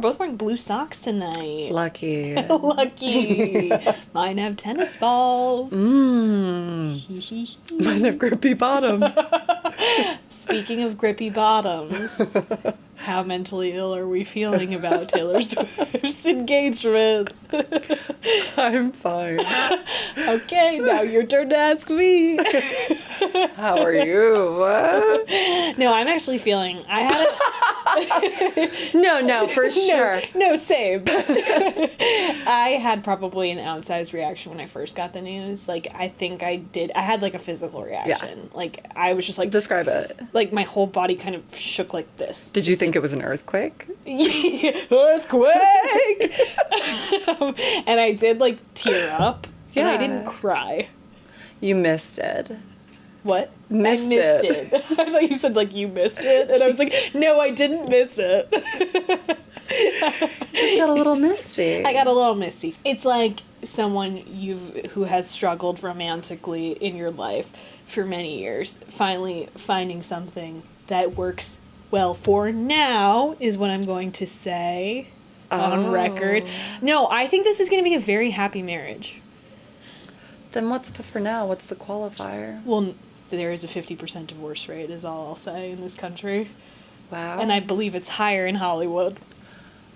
both wearing blue socks tonight. Lucky. Lucky. Mine have tennis balls. Mine have grippy bottoms. Speaking of grippy bottoms, how mentally ill are we feeling about Taylor Swift's engagement? I'm fine. Okay, now your turn to ask me. How are you? What? No, I'm actually feeling, I had No, for sure. No, same. I had probably an outsized reaction when I first got the news. Like, I think I had like a physical reaction. Yeah. Like, I was just like, Describe it. like my whole body kind of shook like this. Did you think it was an earthquake? Earthquake! And I did like tear up. And I Yeah. didn't cry. You missed it. What? Missed I missed it. it. I thought you said like you missed it. And I was like, no, I didn't miss it. You got a little misty. I got a little misty. It's like someone who has struggled romantically in your life for many years, finally finding something that works well for now is what I'm going to say on record. No, I think this is going to be a very happy marriage. Then what's the for now? What's the qualifier? Well, there is a 50% divorce rate is all I'll say in this country. Wow. And I believe it's higher in Hollywood.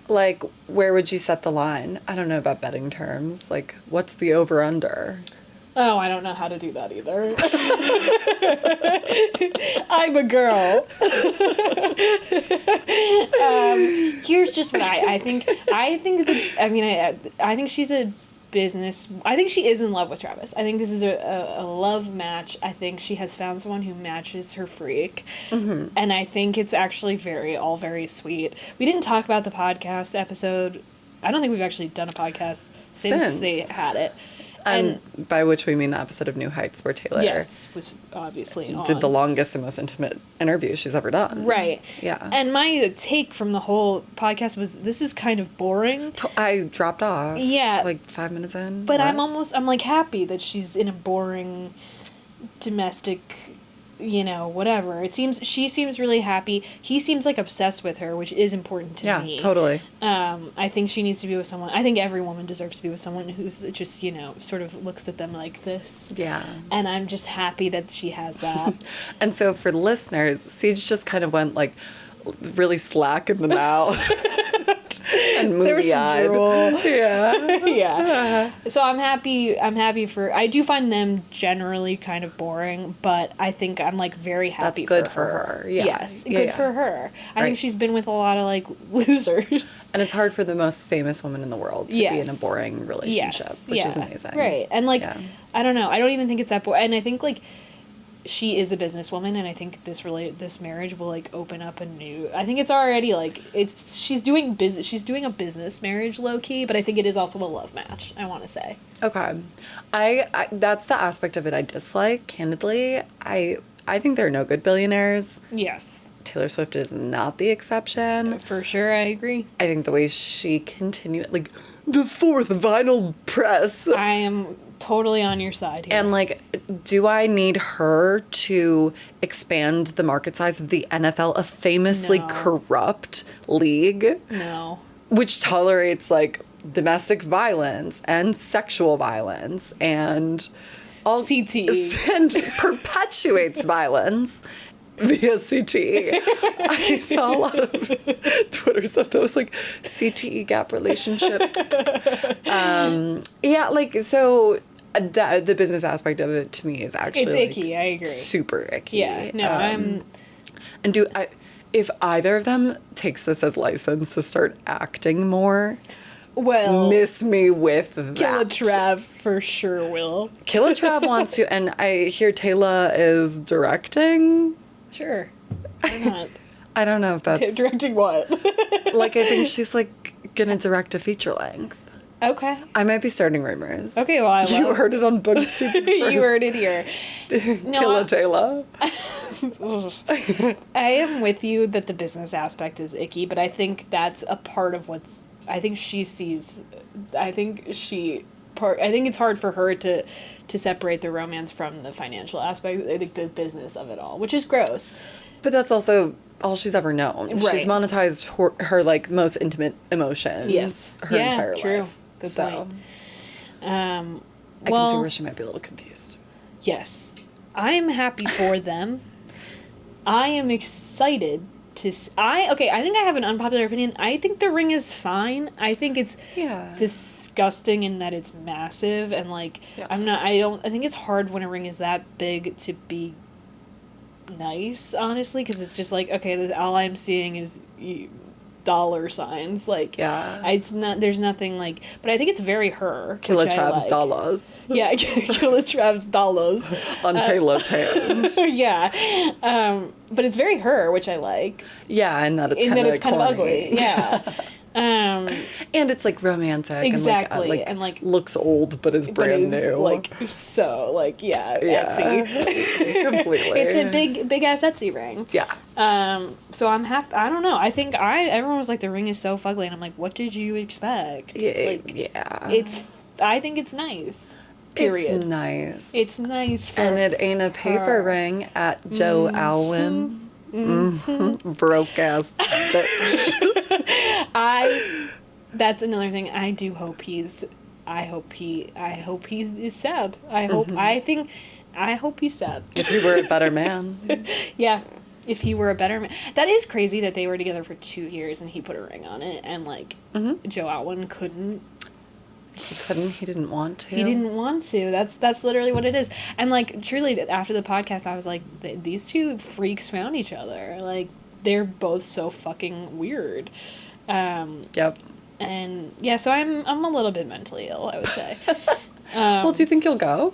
Like, where would you set the line? I don't know about betting terms. Like, what's the over-under? Oh, I don't know how to do that either. I'm a girl. Here's just what I think. I think she's a business. I think she is in love with Travis. I think this is a love match. I think she has found someone who matches her freak. Mm-hmm. And I think it's actually all very sweet. We didn't talk about the podcast episode. I don't think we've actually done a podcast since they had it. And by which we mean the episode of New Heights where Taylor was obviously on. did the longest and most intimate interview she's ever done. Right. Yeah. And my take from the whole podcast was this is kind of boring. I dropped off. Yeah. Like 5 minutes in. But less. I'm like happy that she's in a boring domestic, whatever. She seems really happy. He seems like obsessed with her, which is important to me. Yeah, totally. I think she needs to be with someone. I think every woman deserves to be with someone who's just, sort of looks at them like this. Yeah. And I'm just happy that she has that. And so for listeners, Siege just kind of went like really slack in the mouth. And movie-eyed. Yeah. Yeah. So I'm happy I do find them generally kind of boring, but I think I'm like very happy. That's good for her. Yeah. Yes. Yeah, good yeah. for her. I Right. think she's been with a lot of like losers. And it's hard for the most famous woman in the world to be in a boring relationship, which is amazing. Right. And like, I don't know. I don't even think it's that boring. And I think like she is a businesswoman, and I think this marriage will like open up I think it's already like she's doing a business marriage low key, but I think it is also a love match, I want to say. Okay. I that's the aspect of it I dislike, candidly. I think there are no good billionaires. Yes. Taylor Swift is not the exception. For sure, I agree. I think the way she continued, like, the fourth vinyl press. I am totally on your side here. And, like, do I need her to expand the market size of the NFL, a famously corrupt league? No. Which tolerates, like, domestic violence and sexual violence and all CTE. And perpetuates violence via CTE. I saw a lot of Twitter stuff that was like CTE gap relationship. Yeah, like, so the business aspect of it to me is actually it's icky. I agree. Super icky. Yeah. No, and if either of them takes this as license to start acting more, well, miss me with that. Killatrav for sure will. Killatrav wants to, and I hear Taylor is directing. Sure. Why not? I don't know if that's... Directing what? Like, I think she's, like, gonna direct a feature length. Okay. I might be starting rumors. Okay, well, You heard it on BookStupid first. You heard it here. Killa Taylor. I am with you that the business aspect is icky, but I think that's a part of what's... I think it's hard for her to separate the romance from the financial aspect. I think the business of it all, which is gross. But that's also all she's ever known. Right. She's monetized her like most intimate emotions. Yes. Her entire true. life. Good so point. I can see where she might be a little confused. Yes. I am happy for them. I am excited to I think I have an unpopular opinion. I think The Ring is fine. I think it's disgusting in that it's massive and like I think it's hard when a ring is that big to be nice, honestly, because it's just like, okay, all I'm seeing is dollar signs, like it's not, there's nothing like, but I think it's very her. Kilotrav's dollars. Yeah, Kilotrav's dollars on Taylor's hand. Yeah, but it's very her, which I like. Yeah, and that it's kind of ugly. Yeah. And it's like romantic. Exactly, and like looks old but is brand new. Like so, like Etsy. Completely. It's a big ass Etsy ring. Yeah. So I'm happy. I don't know. I think everyone was like, the ring is so fugly, and I'm like, what did you expect? I think it's nice. Period. It's nice. It's nice for and it ain't a paper ring at Joe Alwyn. Broke ass bitch. That's another thing. I do hope he is sad. I hope he's sad. If he were a better man. Yeah. If he were a better man. That is crazy that they were together for 2 years and he put a ring on it, and like Joe Alwyn couldn't. He didn't want to. He didn't want to. That's literally what it is. And like, truly, after the podcast, I was like, these two freaks found each other. Like, they're both so fucking weird. Yep. And yeah, so I'm a little bit mentally ill, I would say. Well, do you think you'll go?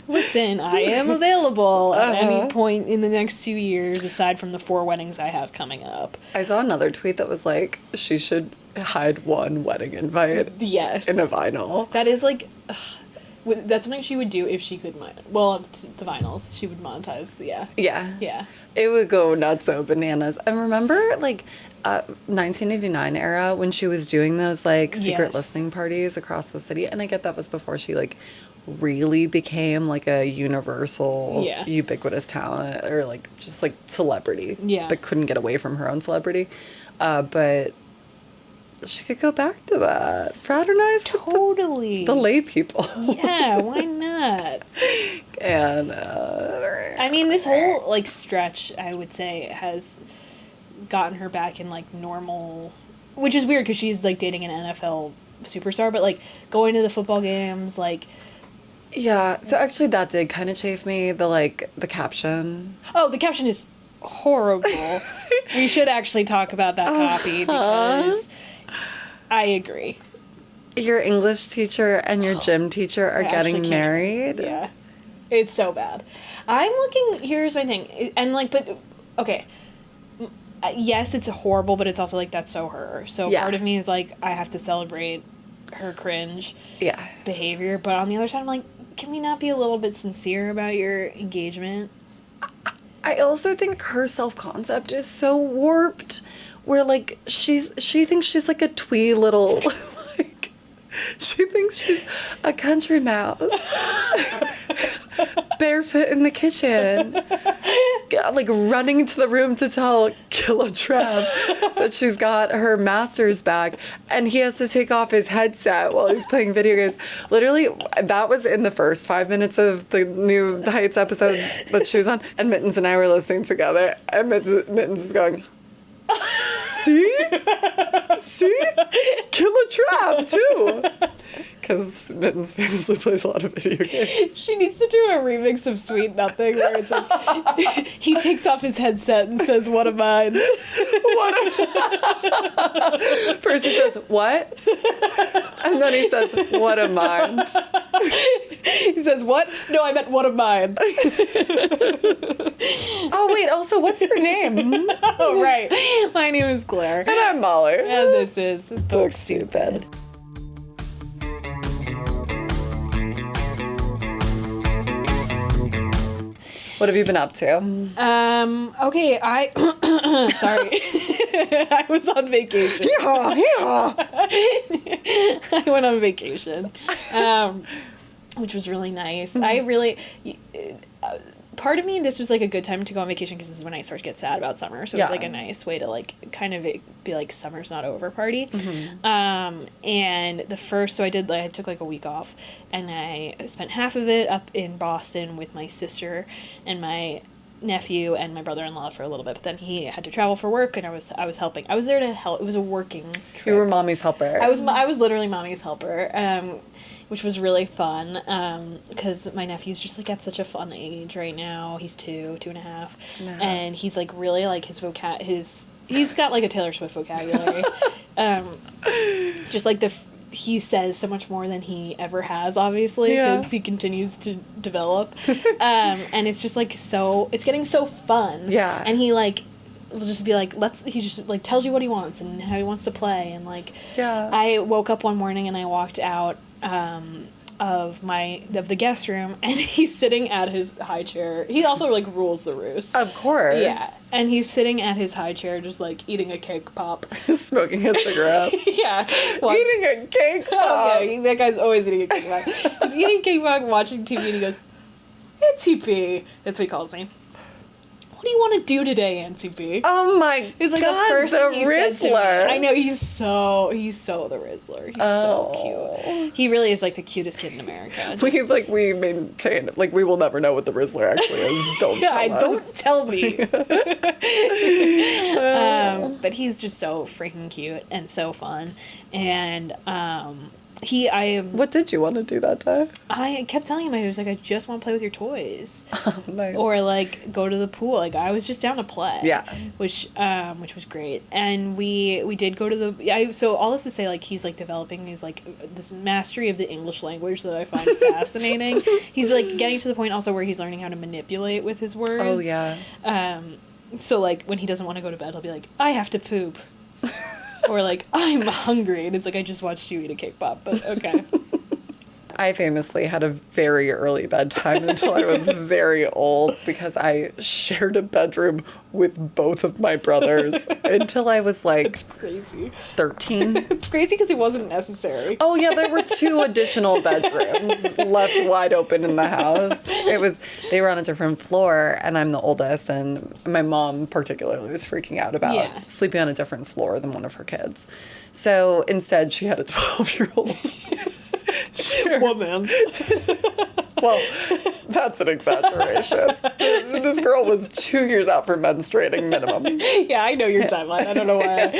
Listen, I am available at any point in the next 2 years, aside from the 4 weddings I have coming up. I saw another tweet that was like, she should hide one wedding invite. Yes. In a vinyl. That is like, that's something she would do if she could the vinyls. She would monetize, Yeah. Yeah. It would go nuts, so bananas. And remember, like, 1989 era when she was doing those, like, secret listening parties across the city. And I get that was before she, like, really became, like, a universal, ubiquitous talent or, like, just, like, celebrity. Yeah. That couldn't get away from her own celebrity. But she could go back to that. Fraternize totally with the lay people. Yeah, why not? And I mean, this whole like stretch, I would say, has gotten her back in like normal, which is weird because she's like dating an NFL superstar, but like going to the football games, like. Yeah, so actually that did kind of chafe me, the caption. Oh, the caption is horrible. We should actually talk about that copy because I agree. Your English teacher and your gym teacher are getting married? Yeah. It's so bad. Here's my thing. And like, but, okay. Yes, it's horrible, but it's also like, that's so her. So part of me is like, I have to celebrate her cringe behavior. But on the other side, I'm like, can we not be a little bit sincere about your engagement? I also think her self-concept is so warped, where, like, she thinks she's, like, a twee little, like, she thinks she's a country mouse, barefoot in the kitchen, like, running into the room to tell Kilotrav that she's got her master's back, and he has to take off his headset while he's playing video games. Literally, that was in the first 5 minutes of the new Heights episode that she was on, and Mittens and I were listening together, and Mittens is going, see? Kilotrav, too. Because Mittens famously plays a lot of video games. She needs to do a remix of Sweet Nothing where it's like, he takes off his headset and says, "What a mind." First he says, "What?" And then he says, "What a mind." He says, "What? No, I meant what a mind." Oh, wait, also, what's your name? Oh, right. My name is Claire. And I'm Molly. And this is Book Stupid. What have you been up to? Okay, sorry. I was on vacation. Yeah. I went on vacation, which was really nice. I really, part of me, this was like a good time to go on vacation because this is when I start to get sad about summer. So it's like a nice way to like kind of be like summer's not over party. And the first, so I took like a week off, and I spent half of it up in Boston with my sister and my nephew and my brother-in-law for a little bit, but then he had to travel for work, and I was helping. I was there to help. It was a working trip. You were mommy's helper. I was literally mommy's helper, which was really fun, because my nephew's just like at such a fun age right now. He's 2.5, and he's like really like he's got like a Taylor Swift vocabulary. Just like he says so much more than he ever has, obviously, because he continues to develop. And it's just like it's getting so fun. Yeah. And he like will just be like, he just like tells you what he wants and how he wants to play. And like, I woke up one morning and I walked out of the guest room, and he's sitting at his high chair. He also like rules the roost. Of course. Yeah. And he's sitting at his high chair just like eating a cake pop. Smoking a cigarette. Yeah. Eating a cake pop. Oh, yeah, that guy's always eating a cake pop. He's eating a cake pop, watching TV, and he goes, Auntie B. That's what he calls me. What do you want to do today, Auntie B? Oh my It's like God, the first thing he Rizzler. said to me. I know, he's so the Rizzler. He's so cute. He really is like the cutest kid in America. We maintain, like, we will never know what the Rizzler actually is. Don't tell me. But he's just so freaking cute and so fun. And what did you want to do that day? I kept telling him, I was like, I just want to play with your toys. Oh, nice. Or like go to the pool. Like I was just down to play. Yeah. Which was great. And we did go to so all this to say, like, he's like developing his like this mastery of the English language that I find fascinating. He's like getting to the point also where he's learning how to manipulate with his words. Oh yeah. So like when he doesn't want to go to bed, he'll be like, I have to poop. Or like, I'm hungry, and it's like, I just watched you eat a cake pop, but okay. I famously had a very early bedtime until I was very old, because I shared a bedroom with both of my brothers until I was like It's crazy. 13. It's crazy because it wasn't necessary. Oh yeah, there were 2 additional bedrooms left wide open in the house. They were on a different floor, and I'm the oldest, and my mom particularly was freaking out about sleeping on a different floor than one of her kids. So instead she had a 12-year-old. Sure. Woman. Well, that's an exaggeration. This girl was 2 years out for menstruating minimum. Yeah, I know your timeline. I don't know why.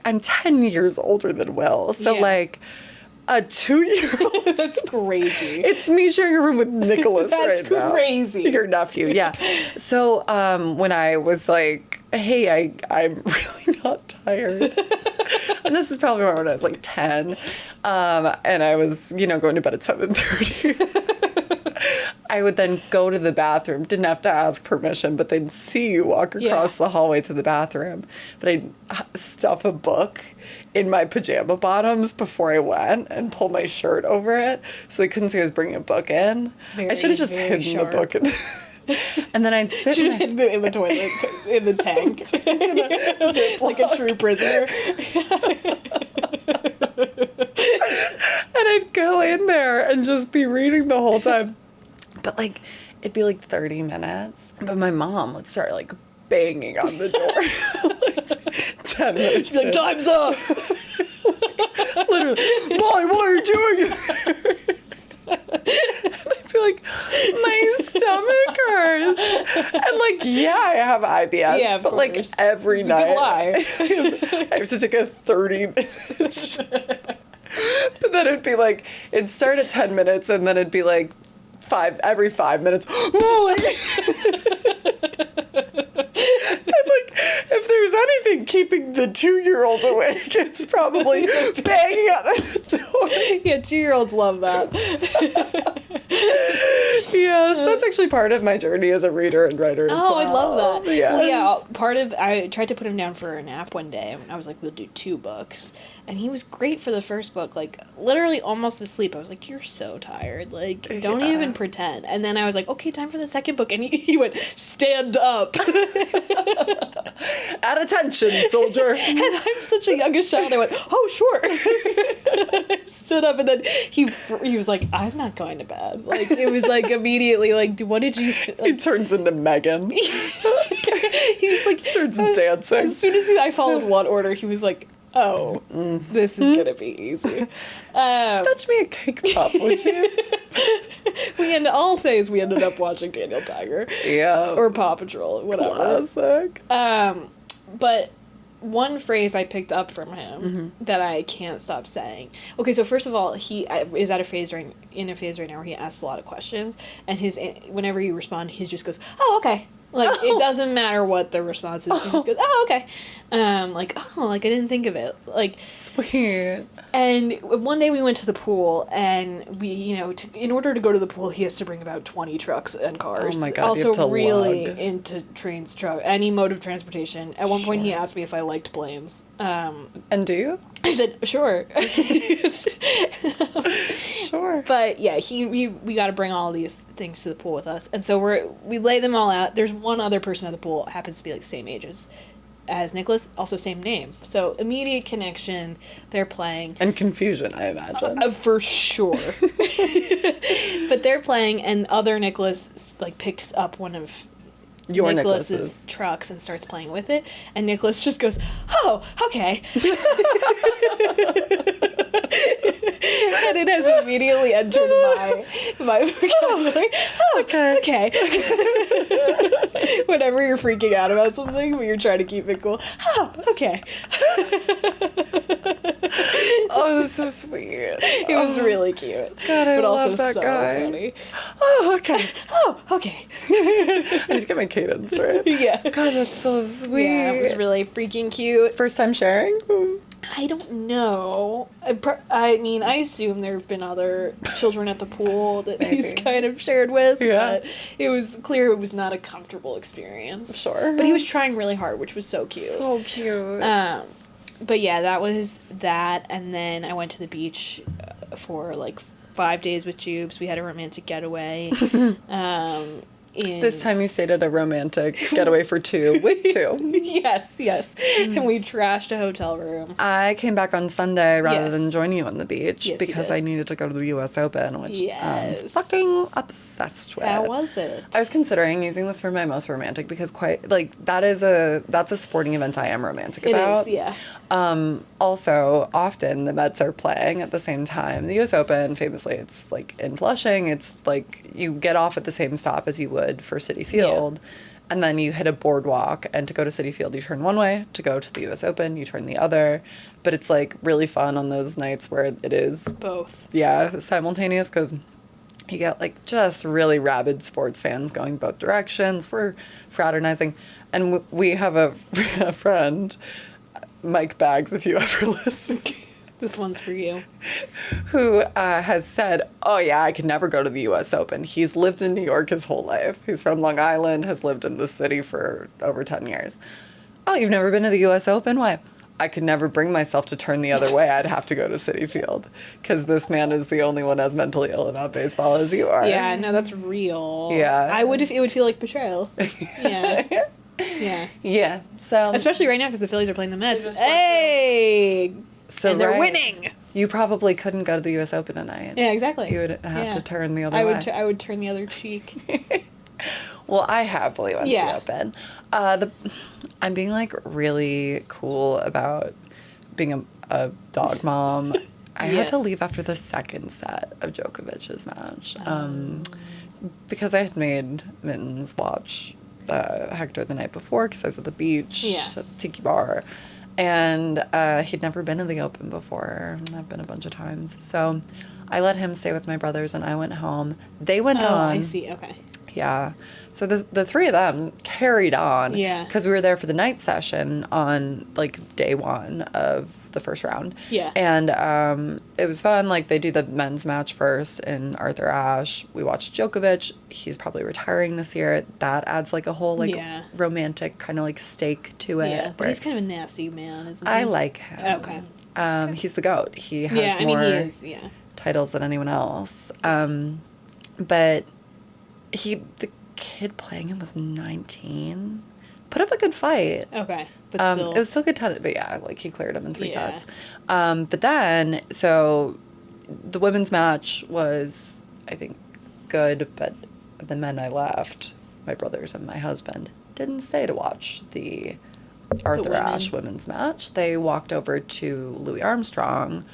I'm 10 years older than Will. So like a 2-year-old. That's crazy. It's me sharing a room with Nicholas right now. That's crazy. Your nephew, yeah. So when I was like, hey, I'm really not tired. And this is probably when I was like 10. And I was, going to bed at 7:30. I would then go to the bathroom. Didn't have to ask permission, but they'd see you walk across the hallway to the bathroom. But I'd stuff a book in my pajama bottoms before I went and pull my shirt over it so they couldn't see I was bringing a book in. I should have just hidden the book in. And then I'd sit in the toilet, in the tank, like a true prisoner. And I'd go in there and just be reading the whole time. But like, it'd be like 30 minutes. But my mom would start like banging on the door. Like 10 minutes. She's like, time's up. Literally, Molly, what are you doing? And I'd be like, my stomach hurts. And like, I have IBS. Yeah, but like every night. It's a good lie. I have to take a 30-minute shit. But then it'd be like, it'd start at 10 minutes and then it'd be like every 5 minutes. Molly! And like, if there's anything keeping the 2-year-old awake, it's probably banging on the door. Yeah, 2-year-olds love that. Yes, that's actually part of my journey as a reader and writer as well. Oh, I love that. Yeah. Well, I tried to put him down for a nap one day, and I was like, we'll do 2 books. And he was great for the first book, like, literally almost asleep. I was like, you're so tired. Like, don't even pretend. And then I was like, okay, time for the second book. And he went, stand up. At attention, soldier. And I'm such a youngest child. I went, oh, sure. stood up, and then he was like, I'm not going to bed. Like, it was like immediately like, what did you He turns into Megan. He was like, Starts dancing. as soon as I followed one order, he was like, oh, this is gonna be easy. Fetch me a cake pop, would you? All I'll say is we ended up watching Daniel Tiger. Yeah. Or Paw Patrol, whatever. Classic. But one phrase I picked up from him that I can't stop saying. Okay, so first of all, he is at a phase right now where he asks a lot of questions, and whenever you respond, he just goes, "Oh, okay." Like, it doesn't matter what the response is. He just goes, "Oh, okay." Like, I didn't think of it. Like, Sweet. and one day we went to the pool, and we, in order to go to the pool, he has to bring about 20 trucks and cars. Oh my God, you Also have to really lug. into trains, any mode of transportation. At one point, he asked me if I liked planes. And do you? I said, sure. Sure. But yeah, we got to bring all these things to the pool with us, and so we lay them all out. There's one other person at the pool, happens to be like same age as Nicholas, also same name, so immediate connection. They're playing And confusion, I imagine. for sure. But they're playing, and other Nicholas like picks up one of Your Nicholas's Nicholas's. trucks and starts playing with it, and Nicholas just goes, "Oh, okay." And it has immediately entered my vocabulary. Oh, okay. Whenever you're freaking out about something, but you're trying to keep it cool. Oh, okay. Oh, that's so sweet. It was really cute. God, I but also love that so guy. funny. Oh, okay. Oh, okay. I need to get my cadence right. Yeah. God, that's so sweet. Yeah, it was really freaking cute. First time sharing? I don't know. I mean, I assume there have been other children at the pool that he's Maybe. kind of shared with. Yeah. But it was clear it was not a comfortable experience. Sure. But he was trying really hard, which was so cute. So cute. But yeah, that was that. And then I went to the beach for like 5 days with Jubes. We had a romantic getaway. This time you stayed at a romantic getaway for 2 with 2. Yes. And we trashed a hotel room. I came back on Sunday rather Yes. than join you on the beach Yes, you because did. I needed to go to the U.S. Open, which I'm Yes. fucking obsessed with. How was it? I was considering using this for my most romantic because that's a sporting event I am romantic It about. is, yeah. Also, often the Mets are playing at the same time. The U.S. Open, famously, it's like in Flushing. It's like you get off at the same stop as you would for Citi Field, and then you hit a boardwalk. And to go to Citi Field, you turn one way. To go to the U.S. Open, you turn the other. But it's like really fun on those nights where it is Both. simultaneous because you get like just really rabid sports fans going both directions. We're fraternizing, and we have a friend. Mike Baggs, if you ever listen, This one's for you. who has said, oh yeah, I could never go to the U.S. Open. He's lived in New York his whole life. He's from Long Island, has lived in the city for over 10 years. Oh, you've never been to the U.S. Open? Why? I could never bring myself to turn the other way. I'd have to go to Citi Field because this man is the only one as mentally ill about baseball as you are. Yeah, no, that's real. Yeah. I would if it would feel like betrayal. Yeah. Yeah. Yeah. So Especially right now because the Phillies are playing the Mets. Hey! So and they're right, winning! You probably couldn't go to the U.S. Open tonight. Yeah, exactly. You would have to turn the other I way. I would turn the other cheek. Well, I happily went to Yeah. the Open. I'm being like really cool about being a dog mom. I had to Yes. leave after the second set of Djokovic's match because I had made Mittens watch Hector the night before because I was at the beach Yeah. at the Tiki Bar. And he'd never been to the Open before. And I've been a bunch of times. So I let him stay with my brothers and I went home. They went Oh, on. I see. Okay. Yeah. So the three of them carried on. Yeah. Because we were there for the night session on like day one of the first round. Yeah. And it was fun. Like they do the men's match first in Arthur Ashe. We watched Djokovic. He's probably retiring this year. That adds like a whole like Yeah. romantic kind of like stake to it. Yeah, but where he's kind of a nasty man, isn't he? I like him. Okay. He's the GOAT. He has Yeah, I more mean, he is, yeah. titles than anyone else. But the kid playing him was 19. Put up a good fight. Okay. But still. It was still good tennis, but yeah, like he cleared him in 3 Yeah. sets. But then, so the women's match was, I think, good, but the men I left, my brothers and my husband, didn't stay to watch the Arthur Ashe women's match. They walked over to Louis Armstrong,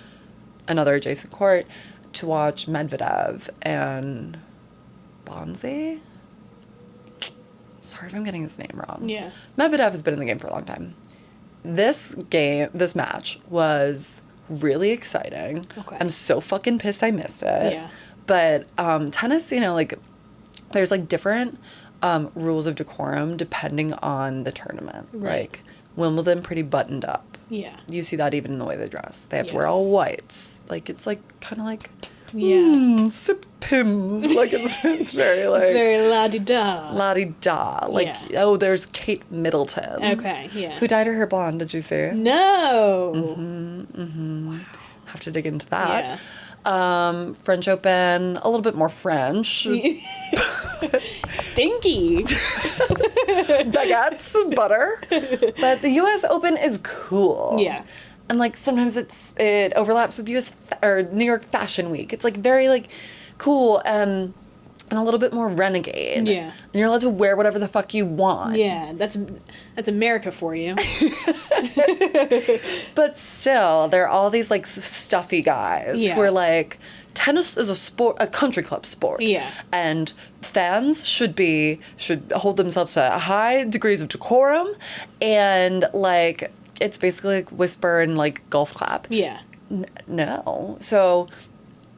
another adjacent court, to watch Medvedev and Bonzi. Sorry if I'm getting his name wrong. Yeah. Medvedev has been in the game for a long time. This match was really exciting. Okay. I'm so fucking pissed I missed it. Yeah. But tennis, you know, like, there's like different rules of decorum depending on the tournament. Right. Like, Wimbledon pretty buttoned up. Yeah. You see that even in the way they dress. They have to wear all whites. Like, it's like kind of like, sip pims. Like, it's very like. It's very la-di-da. La-di-da. Like, oh, there's Kate Middleton. Okay, yeah. Who dyed her hair blonde, did you see? No. Have to dig into that. Yeah. French Open, a little bit more French. Stinky. Baguettes, butter. But the U.S. Open is cool. Yeah. And, like, sometimes it overlaps with or New York Fashion Week. It's, like, very, like, cool and a little bit more renegade. Yeah. And you're allowed to wear whatever the fuck you want. Yeah, that's America for you. But still, there are all these, like, stuffy guys who are like, tennis is a country club sport. Yeah. And fans should hold themselves to high degrees of decorum, and, like, it's basically like whisper and, like, golf clap. Yeah. No. So,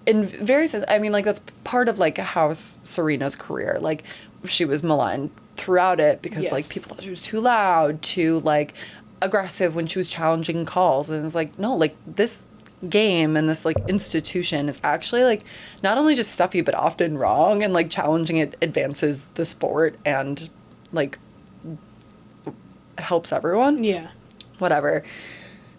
in various sense, I mean, like, that's part of, like, how Serena's career, like, she was maligned throughout it because, like, people thought she was too loud, too, like, aggressive when she was challenging calls. And it was like, no, like, this game and this, like, institution is actually, like, not only just stuffy but often wrong, and, like, challenging it advances the sport and, like, helps everyone. Yeah. Whatever.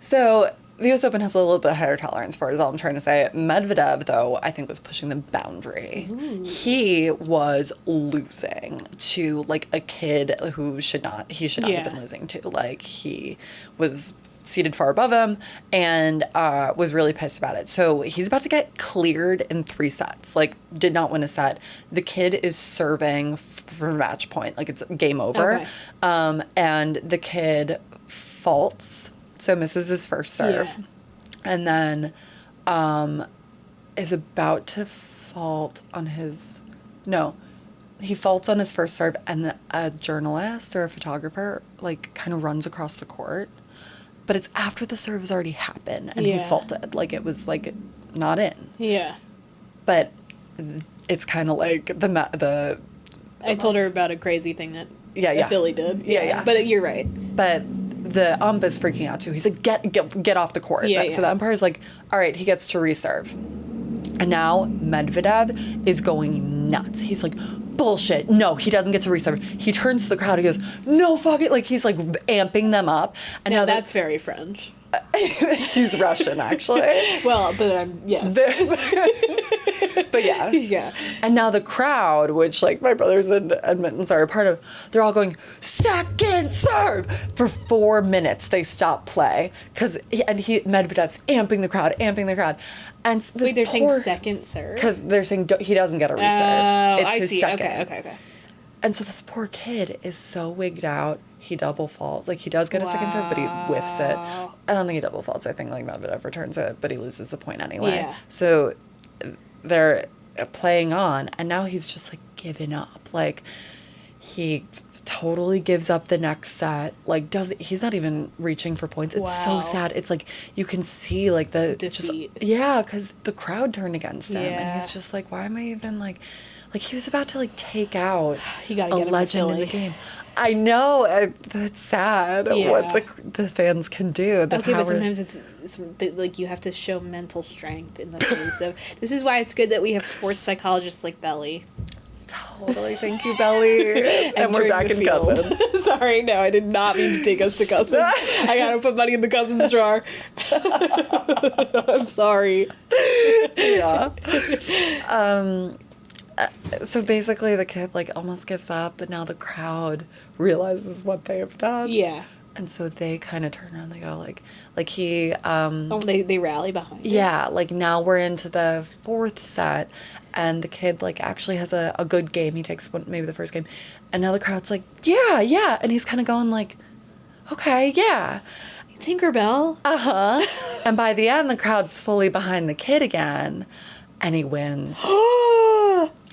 So the US Open has a little bit higher tolerance for it, is all I'm trying to say. Medvedev, though, I think was pushing the boundary. Ooh. He was losing to, like, a kid who should not have been losing to. Like, he was seated far above him and was really pissed about it. So he's about to get cleared in 3 sets. Like, did not win a set. The kid is serving for match point. Like, it's game over. Okay. And the kid faults, so misses his first serve. Yeah. And then is about to fault on his... No. He faults on his first serve, and a journalist or a photographer, like, kind of runs across the court. But it's after the serve has already happened, and he faulted. Like, it was, like, not in. Yeah. But it's kind of like the... I told her about a crazy thing that Philly did. Yeah. But you're right. But the ump is freaking out, too. He's like, get off the court. So the umpire's like, all right, he gets to reserve. And now Medvedev is going nuts. He's like, bullshit. No, he doesn't get to reserve. He turns to the crowd. He goes, no, fuck it. Like, he's, like, amping them up. And now that's very French. He's Russian, actually. Well, but yes. But yes. Yeah. And now the crowd, which, like, my brothers and Mittens are a part of, they're all going, second serve! For 4 minutes, they stop play. Medvedev's amping the crowd. And this Wait, they're saying second serve? Because they're saying he doesn't get a reserve. Oh, it's his second. Okay. And so this poor kid is so wigged out. He double faults. Like, he does get a second serve, but he whiffs it. I don't think he double faults. I think, like, Medvedev returns it, but he loses the point anyway. Yeah. So they're playing on, and now he's just, like, given up. Like, he totally gives up the next set. Like, he's not even reaching for points. It's so sad. It's like, you can see, like, the defeat. Because the crowd turned against him, and he's just like, why am I even, like, he was about to, like, take out a legend in the game. I know. That's sad what the fans can do. But sometimes it's like you have to show mental strength in the face of... This is why it's good that we have sports psychologists like Belly. Totally. Thank you, Belly. and we're back in Cousins. Sorry, no, I did not mean to take us to Cousins. I gotta put money in the Cousins jar. I'm sorry. Yeah. So basically the kid, like, almost gives up, but now the crowd realizes what they have done. Yeah. And so they kind of turn around. They go like he. Oh, they rally behind it. Yeah, like now we're into the fourth set, and the kid like actually has a good game. He takes maybe the first game, and now the crowd's like, yeah, and he's kind of going like, okay, yeah. Tinkerbell. And by the end, the crowd's fully behind the kid again, and he wins.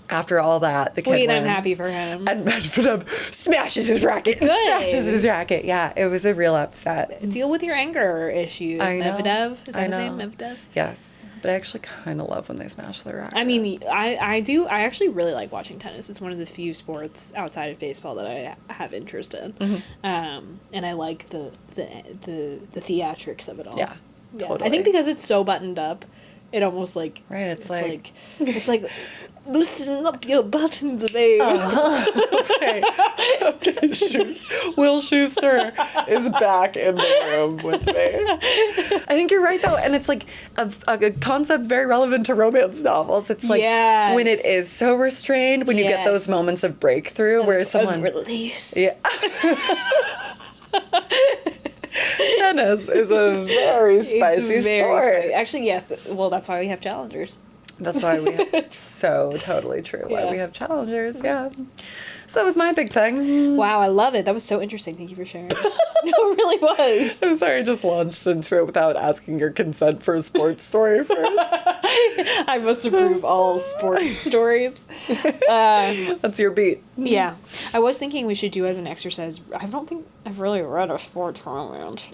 After all that, the kid wins. I'm happy for him. And Medvedev smashes his racket. Good. Smashes his racket. Yeah, it was a real upset. Deal with your anger issues, I know. Medvedev. Is that I his know. name, Medvedev? Yes, but I actually kind of love when they smash their rackets. I mean, I do. I actually really like watching tennis. It's one of the few sports outside of baseball that I have interest in, and I like the theatrics of it all. Yeah, totally. I think because it's so buttoned up, it almost like Right, it's like loosen up your buttons, babe. Okay. Will Schuster is back in the room with me. I think you're right, though. And it's like a concept very relevant to romance novels. It's like when it is so restrained, when you get those moments of breakthrough where someone... Of release. Yeah. Tennis is a very spicy sport. Actually, yes. Well, that's why we have challengers. That's why we have... So totally true. Why we have challengers, yeah. So that was my big thing. Wow, I love it. That was so interesting. Thank you for sharing. No, it really was. I'm sorry, I just launched into it without asking your consent for a sports story first. I must approve all sports stories. That's your beat. Yeah. I was thinking we should do as an exercise. I don't think I've really read a sports romance.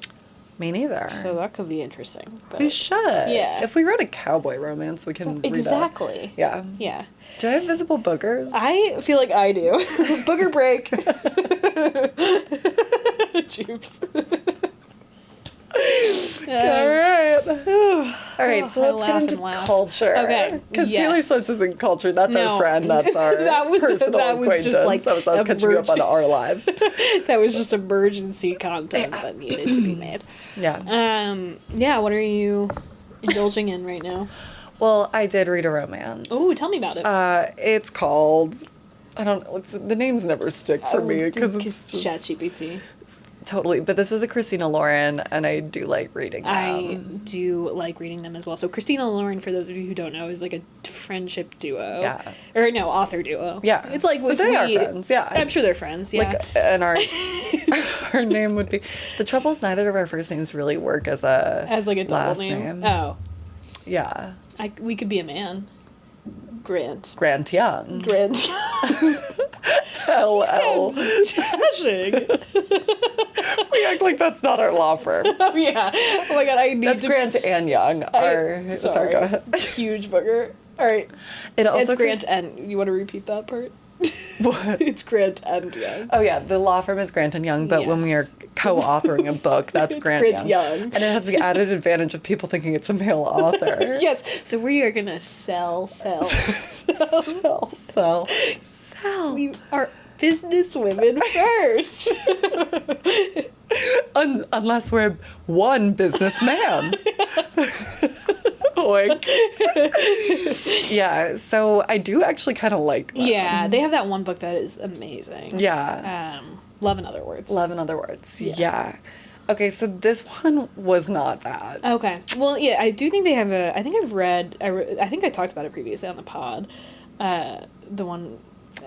Me neither. So that could be interesting. But We should. Yeah. If we read a cowboy romance, we can read that. Exactly. Yeah. Yeah. Do I have visible boogers? I feel like I do. Booger break. Jupes. All right, so let's get into culture. Okay, Because Taylor Swift isn't culture. That's our friend. That's our personal acquaintance. Just like that was us catching up on our lives. That was just emergency content that needed to be made. Yeah. Yeah, what are you indulging in right now? Well, I did read a romance. Ooh, tell me about it. It's called... the names never stick for me because it's just... ChatGPT. Totally, but this was a Christina Lauren, and I do like reading them. I do like reading them as well. So Christina Lauren, for those of you who don't know, is like a friendship duo. Yeah. Or no, author duo. Yeah. It's like but they are friends, yeah. I'm sure they're friends, yeah. Like, and our name would be... The trouble is neither of our first names really work as like a double last name. Oh. Yeah. We could be a man. Grant Young. Grant. LL. Dashing. We act like that's not our law firm. Oh, yeah. Oh my god, I need That's to... Grant and Young. Sorry, go ahead. Huge booger. All right. It's Grant and... You want to repeat that part? What? It's Grant and Young. Oh, yeah. The law firm is Grant and Young, but when we are co-authoring a book, that's Grant Young. And it has the added advantage of people thinking it's a male author. Yes. So we are going to sell. We are business women first. Unless we're one businessman. Oink. Yeah, so I do actually kind of like them. Yeah, they have that one book that is amazing. Yeah. Love in Other Words. Love in Other Words. Yeah. Okay, so this one was not bad. Okay. Well, yeah, I do think they have a... I think I've read... I think I talked about it previously on the pod. The one...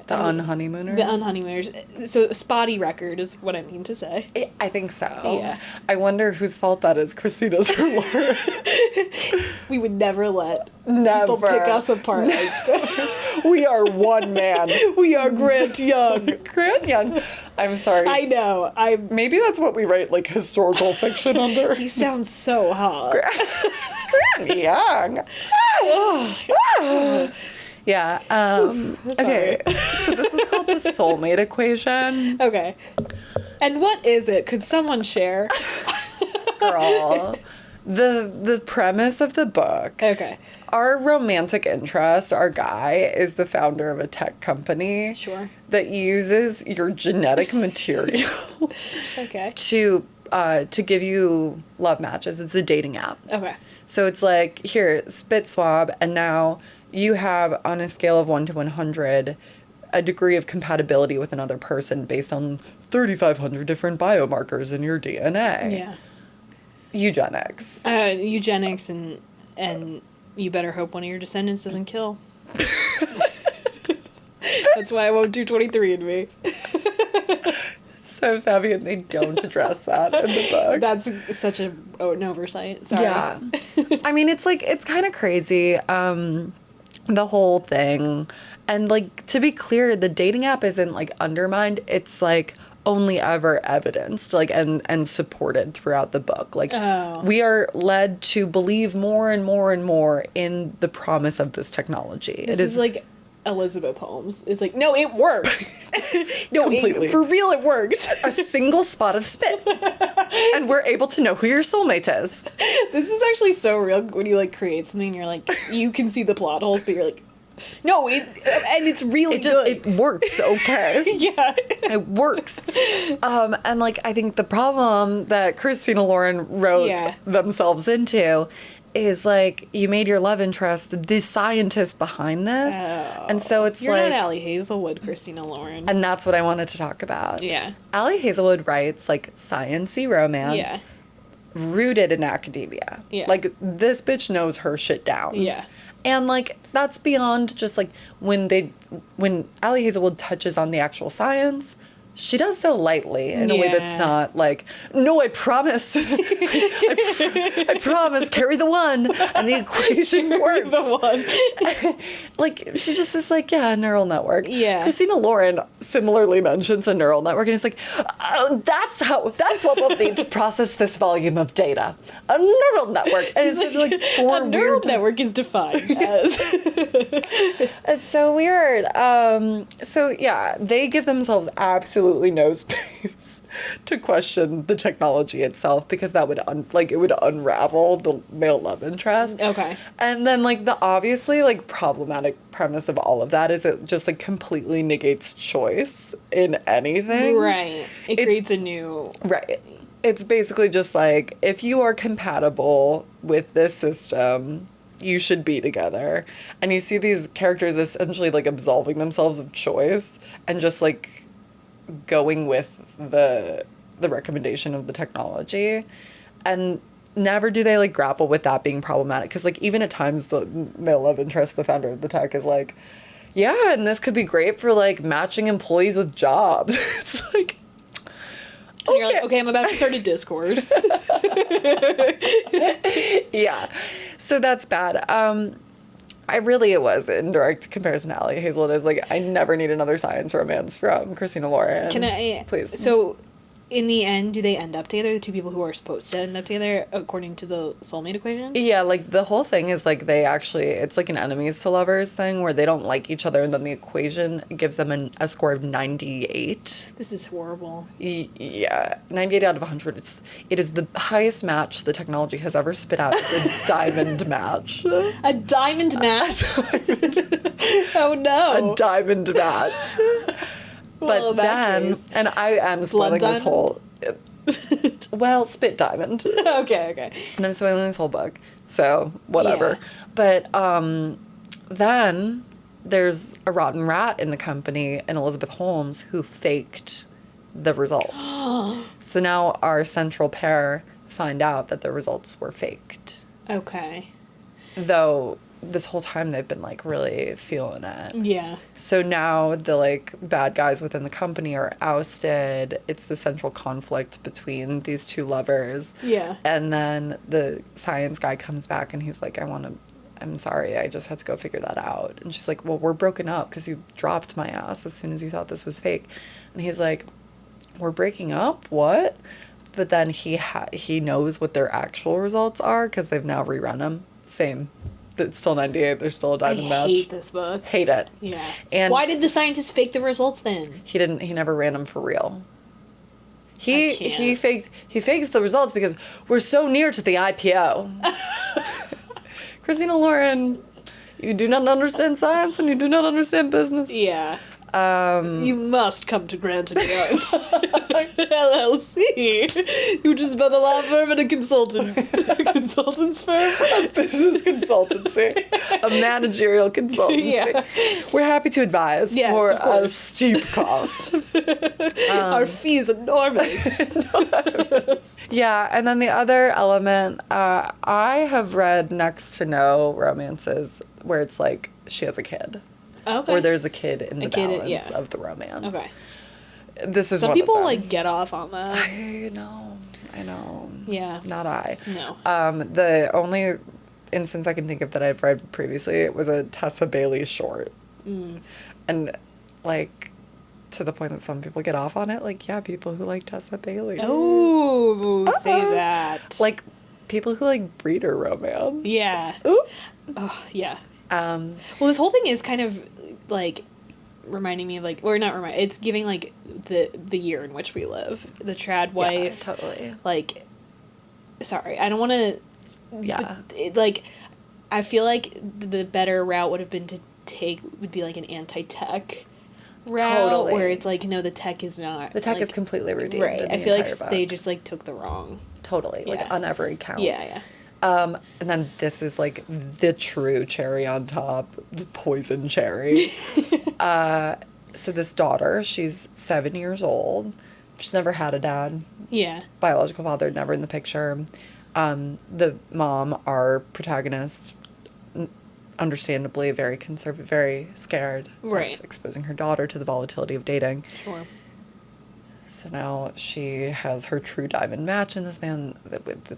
The Unhoneymooners? The Unhoneymooners. So, spotty record is what I mean to say. I think so. Yeah. I wonder whose fault that is, Christina's or Laura. We would never let people pick us apart like this. We are one man. We are Grant Young. Grant Young. I'm sorry. I know. Maybe that's what we write, like, historical fiction under. He sounds so hot. Grant Young. Yeah. Okay. So this is called the soulmate equation. Okay. And what is it? Could someone share? Girl. The premise of the book. Okay. Our romantic interest, our guy, is the founder of a tech company. Sure. That uses your genetic material. Okay. To give you love matches. It's a dating app. Okay. So it's like, here, spit swab, and now you have, on a scale of 1 to 100, a degree of compatibility with another person based on 3,500 different biomarkers in your DNA. Yeah. Eugenics. Eugenics and you better hope one of your descendants doesn't kill. That's why I won't do 23andMe. So savvy, and they don't address that in the book. That's such an oversight. Sorry. Yeah. I mean, it's kind of crazy, the whole thing. And, like, to be clear, the dating app isn't, like, undermined. It's, like, only ever evidenced, like, and supported throughout the book. Like, we are led to believe more and more and more in the promise of this technology. This is like Elizabeth Holmes. It's like, no, it works. No, Completely. for real, it works. a single spot of spit. And we're able to know who your soulmate is. This is actually so real when you, like, create something and you're like, you can see the plot holes, but you're like, no, and it's really good. It works, okay? Yeah. It works. And, like, I think the problem that Christina Lauren wrote themselves into is, like, you made your love interest the scientist behind this. Oh. And so it's You're like... not Allie Hazelwood, Christina Lauren. And that's what I wanted to talk about. Yeah. Allie Hazelwood writes, like, science-y romance rooted in academia. Yeah. Like, this bitch knows her shit down. Yeah. And, like, that's beyond just, like, when Allie Hazelwood touches on the actual science, she does so lightly in a way that's not like, no, I promise. I promise, carry the one. And the equation works. The one. Like, she just is like, yeah, a neural network. Yeah. Christina Lauren similarly mentions a neural network. And it's like, that's what we'll need to process this volume of data. A neural network. And it's like four a neural weird... network is defined as... It's so weird. So, yeah, they give themselves absolutely no space to question the technology itself, because that would it would unravel the male love interest. Okay. And then, like, the obviously, like, problematic premise of all of that is it just, like, completely negates choice in anything. Right. It creates a new... Right. It's basically just like, if you are compatible with this system, you should be together. And you see these characters essentially, like, absolving themselves of choice and just, like, going with the recommendation of the technology. And never do they, like, grapple with that being problematic. Because, like, even at times the male love interest, the founder of the tech, is like, yeah, and this could be great for, like, matching employees with jobs. It's like, and you're like, okay, I'm about to start a Discord. Yeah. So that's bad. It was in direct comparison to Allie Hazelwood. Is like, I never need another science romance from Christina Lauren. Can I... Please. So, in the end, do they end up together? The two people who are supposed to end up together according to the soulmate equation? Yeah, like, the whole thing is, like, they actually... It's, like, an enemies to lovers thing where they don't like each other, and then the equation gives them a score of 98. This is horrible. Yeah. 98 out of 100. It is the highest match the technology has ever spit out. It's a diamond match. A diamond match? Oh, no. A diamond match. But then, and I am spoiling this whole... Well, spit diamond. Okay. And I'm spoiling this whole book, so whatever. Yeah. But then there's a rotten rat in the company, and Elizabeth Holmes, who faked the results. So now our central pair find out that the results were faked. Okay. Though this whole time they've been, like, really feeling it. Yeah. So now the, like, bad guys within the company are ousted. It's the central conflict between these two lovers. Yeah. And then the science guy comes back and he's like, I'm sorry, I just had to go figure that out. And she's like, well, we're broken up because you dropped my ass as soon as you thought this was fake. And he's like, we're breaking up? What? But then he knows what their actual results are because they've now rerun them. Same. It's still 98. There's still a diamond match. I hate this book. Hate it. Yeah. And why did the scientists fake the results then? He never ran them for real. He fakes the results because we're so near to the IPO. Christina Lauren, you do not understand science and you do not understand business. Yeah. You must come to Grant & Young. LLC. Which is both a law firm and a consultant's firm. A business consultancy. A managerial consultancy. Yeah. We're happy to advise Yes, for of course. a steep cost. Our fees enormous. Yeah, and then the other element, I have read next to no romances where it's like she has a kid. Okay. Or there's a kid in the balance yeah. of the romance. Okay. This is Some one people of them. like get off on that. I know. Yeah. Not I. No. The only instance I can think of that I've read previously, it was a Tessa Bailey short. And like to the point that some people get off on it, like, yeah, people who like Tessa Bailey. Oh, say that. Like people who like breeder romance. Yeah. Ooh. Oh, yeah. Well, Well, this whole thing is kind of like reminding me of like, or not remind, it's giving like the year in which we live. The trad wife. Yeah, totally. Like, sorry, I don't want to. Yeah. Like, I feel like the better route would be like an anti-tech route. Totally. Where it's like, no, the tech is not. The tech like, is completely redeemed. right. in I the feel like entire book. they just like took the wrong. Totally. Like Yeah. on every count. Yeah. And then this is like the true cherry on top, the poison cherry. So this daughter, she's 7 years old. She's never had a dad. Yeah. Biological father, never in the picture. The mom, our protagonist, understandably very conservative, very scared Right. of exposing her daughter to the volatility of dating. Sure. So now she has her true diamond match in this man.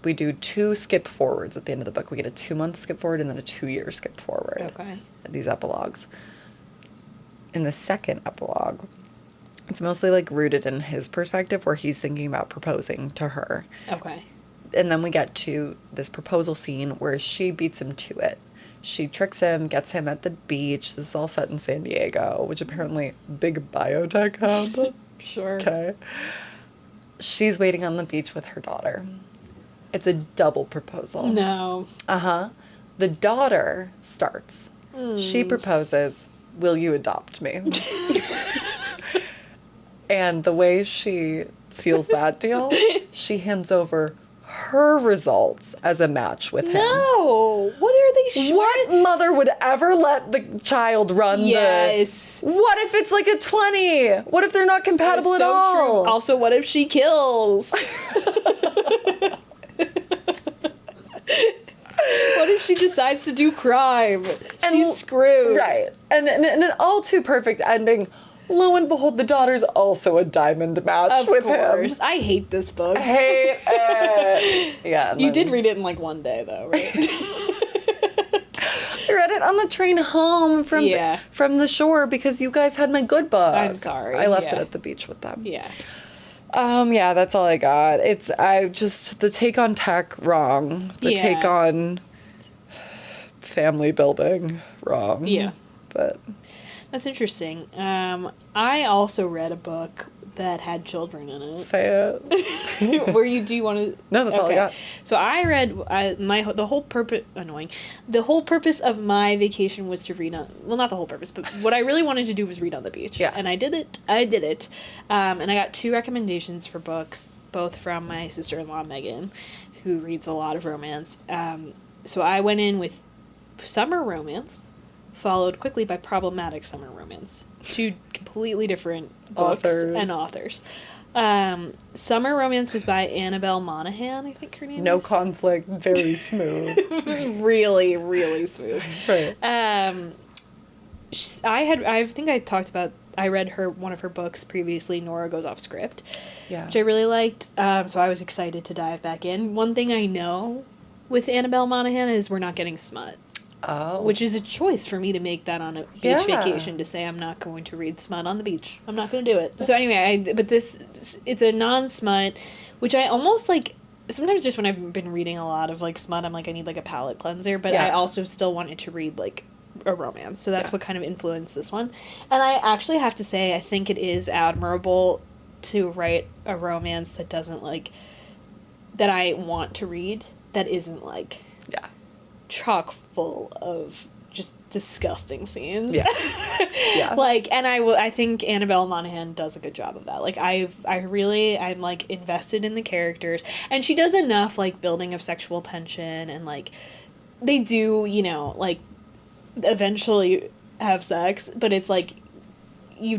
We do 2 skip forwards at the end of the book. We get a 2-month skip forward and then a 2-year skip forward. Okay. These epilogues. In the second epilogue, it's mostly like rooted in his perspective where he's thinking about proposing to her. Okay. And then we get to this proposal scene where she beats him to it. She tricks him, gets him at the beach. This is all set in San Diego, which apparently big biotech hub. Sure. Okay. She's waiting on the beach with her daughter. It's a double proposal. No. Uh-huh. The daughter starts. She proposes, "Will you adopt me?" And the way she seals that deal, she hands over her results as a match with him. No. What are they? What mother would ever let the child run Yes. What if it's like a 20? What if they're not compatible at all? True. Also, what if she kills? What if she decides to do crime? She's screwed. Right. And an all too perfect ending. Lo and behold, the daughter's also a diamond match Of with course. him. I hate this book. Hate it. Yeah. and You then- did read it in like one day, though, right? I read it on the train home from the shore because you guys had my good book. I'm sorry, I left yeah. it at the beach with them. Yeah. Yeah, that's all I got. The take on tech, wrong. The take Yeah. on family building, wrong. Yeah. But That's interesting. I also read a book that had children in it. say it. Do you want to? No, that's all I got. So I read the whole purpose of my vacation was to read on. Well, not the whole purpose, but what I really wanted to do was read on the beach. Yeah. And I did it. And I got 2 recommendations for books, both from my sister-in-law Megan, who reads a lot of romance. So I went in with summer romance, followed quickly by problematic summer romance. 2 completely different books and authors. Summer romance was by Annabelle Monahan, I think her name No is. conflict, very smooth. Really, really smooth. Right. I think I talked about, I read one of her books previously, Nora Goes Off Script, Yeah. which I really liked. So I was excited to dive back in. One thing I know with Annabelle Monahan is we're not getting smut. Oh. Which is a choice for me to make that on a beach Yeah. vacation, to say I'm not going to read smut on the beach. I'm not going to do it. So anyway, it's a non-smut, which I almost like, sometimes just when I've been reading a lot of like smut, I'm like, I need like a palate cleanser, but I also still wanted to read like a romance. So that's what kind of influenced this one. And I actually have to say, I think it is admirable to write a romance that doesn't like, that I want to read, that isn't like chock full of just disgusting scenes. Yeah. Yeah. Like, and I think Annabelle Monaghan does a good job of that. Like, I'm like invested in the characters, and she does enough like building of sexual tension, and like they do, you know, like eventually have sex, but it's like she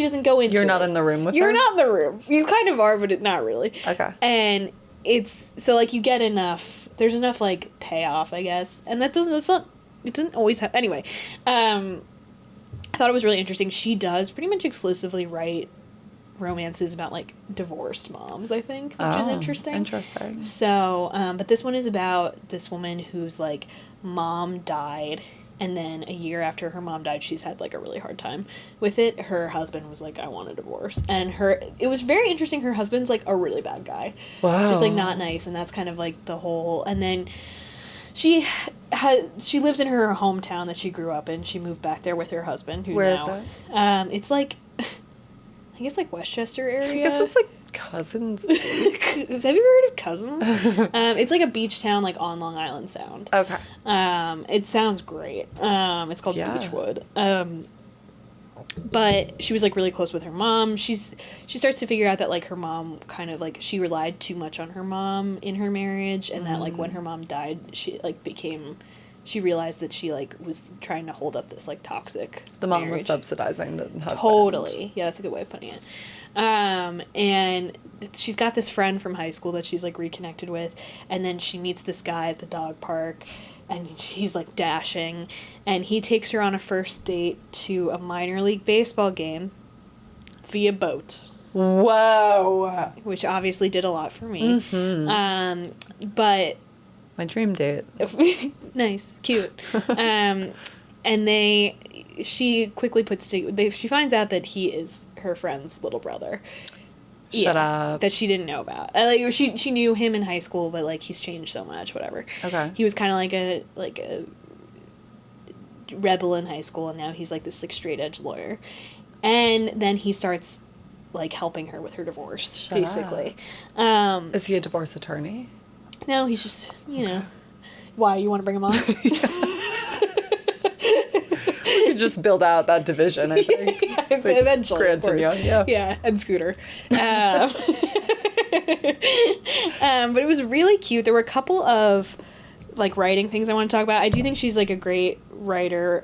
doesn't go into You're not it. in the room with her? You're not in the room. You kind of are, but not really. Okay. And it's, so, like, you get enough, there's enough, like, payoff, I guess. And it doesn't always have, anyway. I thought it was really interesting. She does pretty much exclusively write romances about, like, divorced moms, I think, which is interesting. Interesting. So, but this one is about this woman whose, like, mom died, and then a year after her mom died, she's had, like, a really hard time with it. Her husband was like, I want a divorce. And it was very interesting. Her husband's, like, a really bad guy. Wow. Just, like, not nice. And that's kind of, like, the whole... And then she lives in her hometown that she grew up in. She moved back there with her husband, who Where now... is that? It's, like... I guess, like, Westchester area. I guess it's, like, Cousins. Have you heard of Cousins? It's like a beach town, like, on Long Island Sound. Okay. It sounds great. It's called Yeah. Beechwood. But she was, like, really close with her mom. She starts to figure out that, like, her mom kind of, like, she relied too much on her mom in her marriage, and that, like, when her mom died, she, like, she realized that she, like, was trying to hold up this, like, toxic The mom marriage. was subsidizing the husband. Totally. Yeah, that's a good way of putting it. And she's got this friend from high school that she's, like, reconnected with, and then she meets this guy at the dog park, and he's, like, dashing, and he takes her on a first date to a minor league baseball game via boat. Whoa. Which obviously did a lot for me. Mm-hmm. But... My dream date. Nice. Cute. And she quickly she finds out that he is her friend's little brother. Shut up. That she didn't know about. Like, she knew him in high school, but, like, he's changed so much, whatever. Okay. He was kind of like a rebel in high school, and now he's, like, this, like, straight-edge lawyer. And then he starts, like, helping her with her divorce, basically. Is he a divorce attorney? No, he's just, you know. Why, you want to bring him on? We could just build out that division, I think. Yeah, eventually, Grant and Young, yeah. Yeah, and Scooter. But it was really cute. There were a couple of, like, writing things I want to talk about. I do think she's, like, a great writer,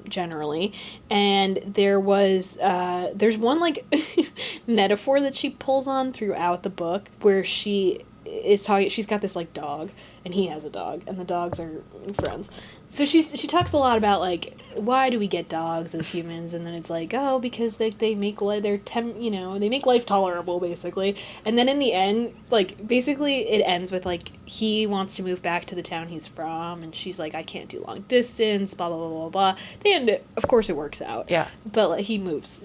generally. And there's one, like, metaphor that she pulls on throughout the book where she's got this, like, dog, and he has a dog, and the dogs are friends. So she talks a lot about, like, why do we get dogs as humans, and then it's like, oh, because they make they make life tolerable, basically. And then in the end, like, basically it ends with, like, he wants to move back to the town he's from, and she's like, I can't do long distance, blah blah blah blah blah. The end, of course, it works out. Yeah. But, like, he moves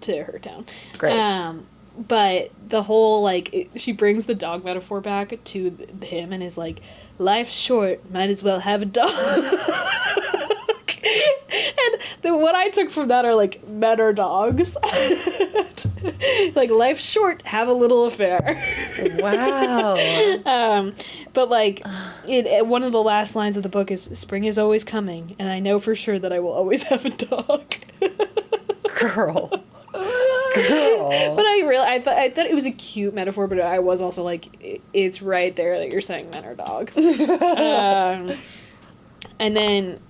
to her town. Great. But the whole, like, she brings the dog metaphor back to him and is like, life's short, might as well have a dog. And what I took from that are, like, men are dogs. Like, life's short, have a little affair. Wow. But, like, one of the last lines of the book is, spring is always coming, and I know for sure that I will always have a dog. Girl. But I thought it was a cute metaphor, but I was also like, it's right there that you're saying men are dogs. And then,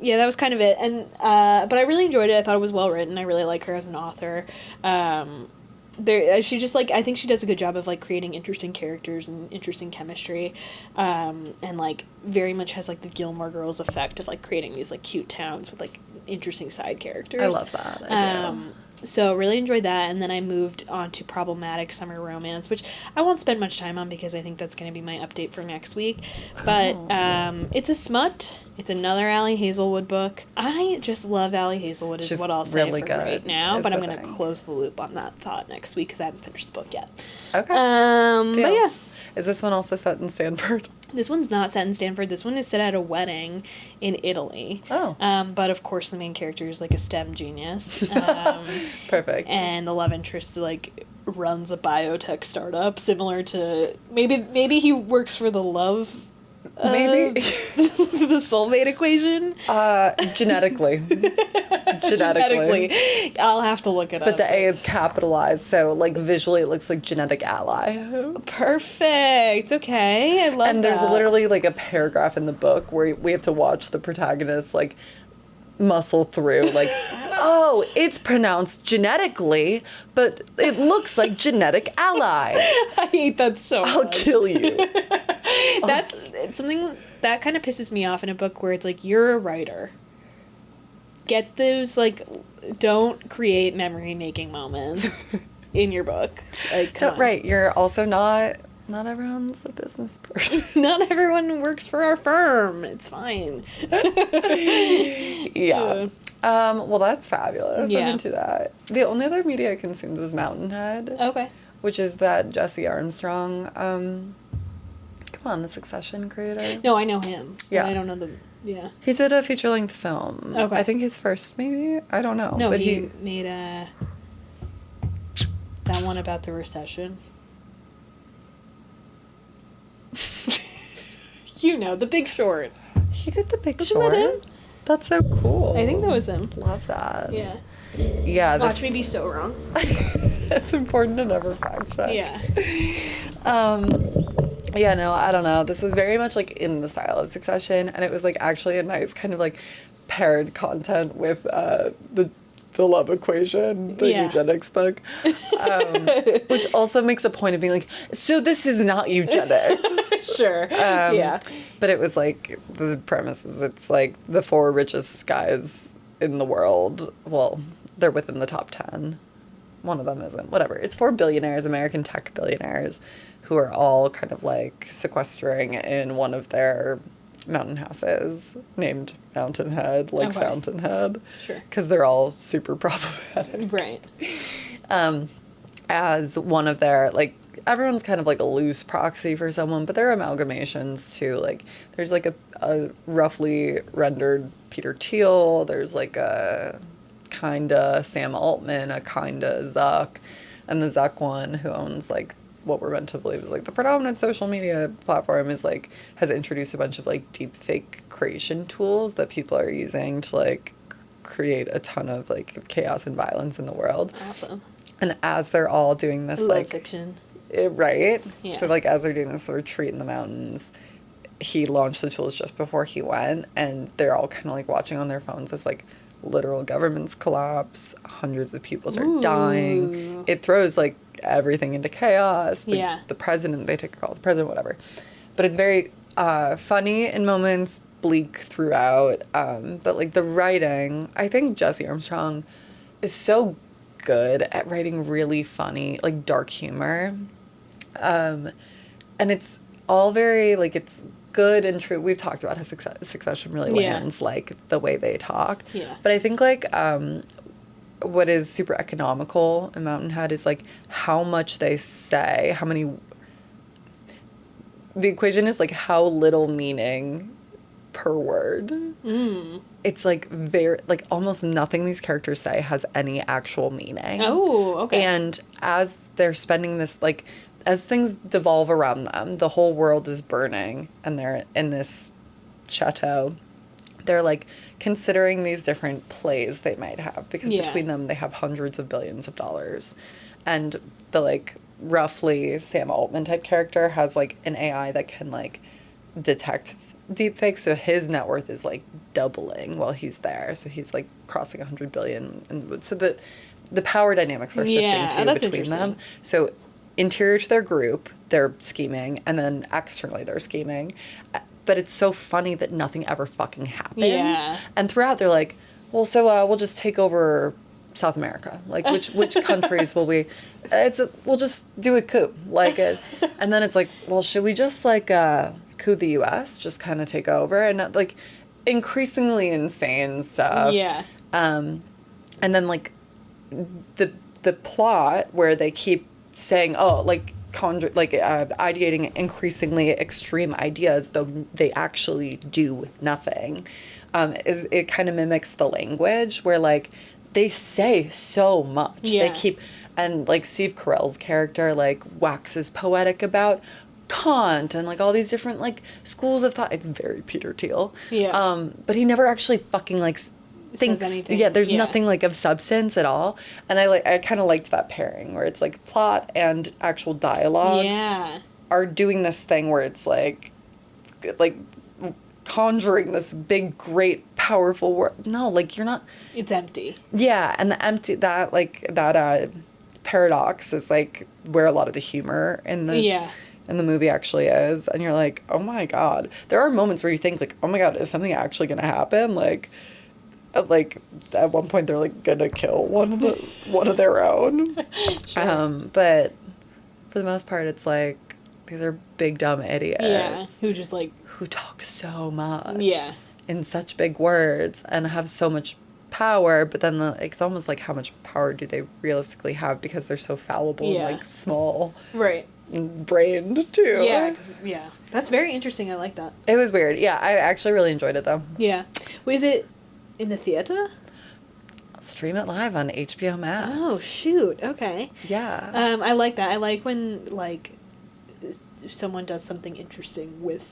yeah, that was kind of it. And but I really enjoyed it. I thought it was well written. I really like her as an author. She just, like, I think she does a good job of, like, creating interesting characters and interesting chemistry, and, like, very much has, like, the Gilmore Girls effect of, like, creating these, like, cute towns with, like, interesting side characters. I love that. I do. So really enjoyed that, and then I moved on to Problematic Summer Romance, which I won't spend much time on because I think that's going to be my update for next week. But it's a smut. It's another Allie Hazelwood book. I just love Allie Hazelwood is She's what I'll say really for good, right now, is but I'm the going to thing. close the loop on that thought next week because I haven't finished the book yet. Okay. But Deal. yeah. Is this one also set in Stanford? This one's not set in Stanford. This one is set at a wedding in Italy. Oh. But of course the main character is, like, a STEM genius. Perfect. And the love interest, like, runs a biotech startup similar to maybe he works for the love Maybe. The soulmate equation? Genetically. Genetically. I'll have to look it up. But the A is capitalized, so like visually it looks like genetic ally. Perfect. Okay. I love that. And there's literally like a paragraph in the book where we have to watch the protagonist like muscle through like, oh, it's pronounced genetically, but it looks like genetic ally. I hate that so much. I'll kill you. That's it's something that kind of pisses me off in a book where it's like, you're a writer. Get those, like, don't create memory-making moments in your book. Like, come on. Right, you're also not everyone's a business person. Not everyone works for our firm. It's fine. Yeah. Well, that's fabulous. Yeah. I'm into that. The only other media I consumed was Mountainhead. Okay. Which is that Jesse Armstrong, come on, the Succession creator. No, I know him. Yeah. I don't know the... Yeah. He did a feature-length film. Okay. I think his first, maybe? I don't know. No, but he made that one about the recession. You know, The Big Short. He did The Big Wasn't Short? that him? That's so cool. I think that was him. Love that. Yeah. Yeah. Watch me be so wrong. It's important to never fact check. Yeah. Yeah, no, I don't know. This was very much like in the style of Succession, and it was like actually a nice kind of like paired content with the love equation, the eugenics book, which also makes a point of being like, so this is not eugenics. Sure. Yeah. But it was like the premise is it's like the 4 richest guys in the world. Well, they're within the top 10. One of them isn't. Whatever. It's 4 billionaires, American tech billionaires, who are all kind of like sequestering in one of their mountain houses named Mountainhead, like Fountainhead. Sure. Because they're all super problematic. Right. As one of their, like, everyone's kind of like a loose proxy for someone, but they're amalgamations too. Like, there's like a roughly rendered Peter Thiel, there's like a kinda Sam Altman, a kinda Zuck, and the Zuck one who owns like what we're meant to believe is like the predominant social media platform is like has introduced a bunch of like deep fake creation tools that people are using to like create a ton of like chaos and violence in the world. Awesome. And as they're all doing this, Love like fiction. Right? Yeah. So like as they're doing this retreat in the mountains, he launched the tools just before he went, and they're all kind of like watching on their phones as like literal governments collapse, hundreds of people start dying. It throws like everything into chaos. The president, they take a call, the president, whatever. But it's very funny in moments, bleak throughout. But like the writing, I think Jesse Armstrong is so good at writing really funny, like dark humor. And it's all very like it's good and true. We've talked about how Succession really lands like the way they talk. Yeah. But I think like what is super economical in Mountainhead is like how much they say, how many. The equation is like how little meaning per word. It's like very like almost nothing these characters say has any actual meaning. Oh, okay. And as they're spending this like as things devolve around them, the whole world is burning and they're in this chateau. They're like considering these different plays they might have because between them they have hundreds of billions of dollars. And the like roughly Sam Altman type character has like an AI that can like detect deepfakes, so his net worth is like doubling while he's there. So he's like crossing 100 billion, and so the power dynamics are shifting too between them. So interior to their group, they're scheming, and then externally they're scheming. But it's so funny that nothing ever fucking happens. Yeah. And throughout they're like, well, so we'll just take over South America. Like which countries will we? We'll just do a coup. Like and then it's like, well, should we just like coup the U.S. just kind of take over and like increasingly insane stuff. Yeah. And then the plot where they keep saying, oh, like ideating increasingly extreme ideas, though they actually do nothing. Is it kind of mimics the language where like they say so much. Yeah. They keep and like Steve Carell's character like waxes poetic about Kant and, like, all these different, like, schools of thought. It's very Peter Thiel. Yeah. But he never actually fucking, like, thinks anything. yeah, there's Yeah. nothing, like, of substance at all. And I kind of liked that pairing where it's, like, plot and actual dialogue Yeah. are doing this thing where it's, like conjuring this big, great, powerful word. No, like, you're not. It's empty. Yeah, and the empty, that paradox is, like, where a lot of the humor in the movie actually is. And you're like, oh my God. There are moments where you think, like, oh my God, is something actually going to happen? Like, at one point they're, like, going to kill one of their own. Sure. But for the most part, it's like, these are big, dumb idiots. Yeah. Who just, like... Who talk so much. Yeah. In such big words and have so much power, but then it's almost like, how much power do they realistically have because they're so fallible and, like, small. Right. Brained, too. Yeah. Yeah. That's very interesting. I like that. It was weird. Yeah, I actually really enjoyed it, though. Yeah. Was it in the theater? Stream it live on HBO Max. Oh, shoot. Okay. Yeah. I like that. I like when, like, someone does something interesting with...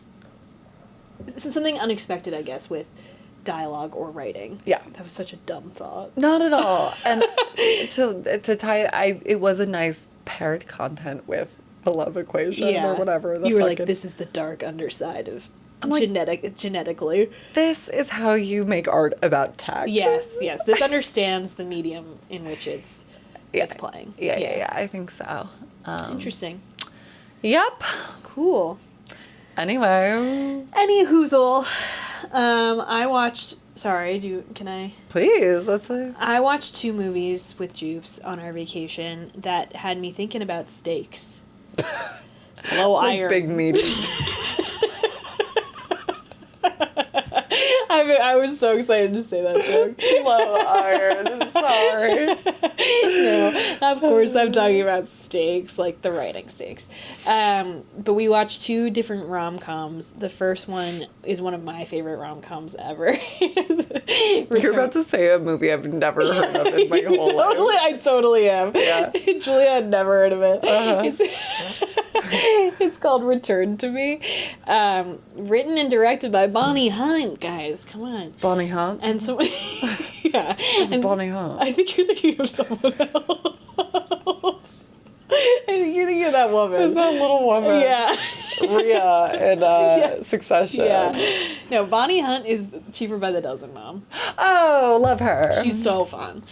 something unexpected, I guess, with dialogue or writing. Yeah. That was such a dumb thought. Not at all. And to tie it was a nice paired content with the love equation or whatever. You were like, this is the dark underside of genetically. This is how you make art about tech. Yes. This understands the medium in which it's playing. Yeah, I think so. Interesting. Yep. Cool. Anyway. Any hoozle. I watched... Sorry, can I... Please, let's say. I watched 2 movies with Jupes on our vacation that had me thinking about steaks. Low iron. Big meaty. I was so excited to say that joke. Low iron. Sorry. No, of course I'm talking about steaks, like the writing steaks. But we watched 2 different rom-coms. The first one is one of my favorite rom-coms ever. You're about to say a movie I've never heard of in my whole life. I totally am. Yeah. Julia had never heard of it. Uh-huh. It's called Return to Me. Written and directed by Bonnie Hunt, guys. Come on. Bonnie Hunt? And so, yeah. Who's Bonnie Hunt? I think you're thinking of someone else. I think you're thinking of that woman. There's that little woman. Yeah. Rhea in Yes. Succession. Yeah. No, Bonnie Hunt is Cheaper by the Dozen mom. Oh, love her. She's so fun.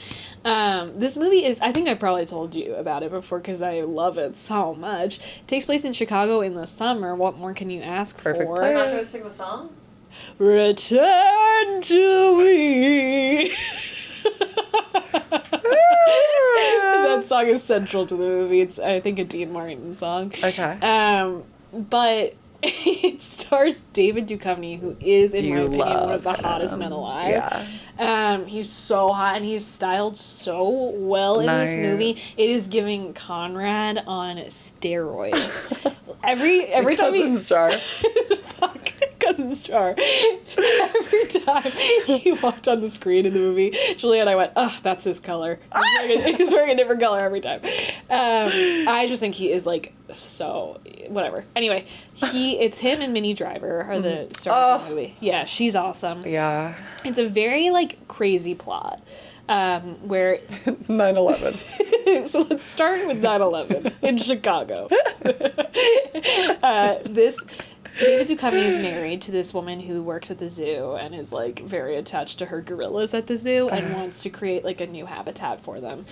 This movie is, I think I probably told you about it before because I love it so much. It takes place in Chicago in the summer. What more can you ask Perfect for? place. You're not going to sing the song? Return to me. That song is central to the movie. It's, I think, a Dean Martin song. Okay. But it stars David Duchovny, who is, in my opinion, one of the hottest men alive. Yeah. He's so hot, and he's styled so well in this movie. It is giving Conrad on steroids. Every time Cousin's jar. Fuck. Cousin's jar. Every time he walked on the screen in the movie, Julia and I went, "Oh, that's his color." He's wearing a different color every time. I just think he is like so whatever. Anyway, it's him and Minnie Driver are the stars of the movie. Yeah, she's awesome. Yeah. It's a very like crazy plot. Where 9/11. So let's start with 9/11 in Chicago. This David Duchovny is married to this woman who works at the zoo and is like very attached to her gorillas at the zoo and wants to create like a new habitat for them.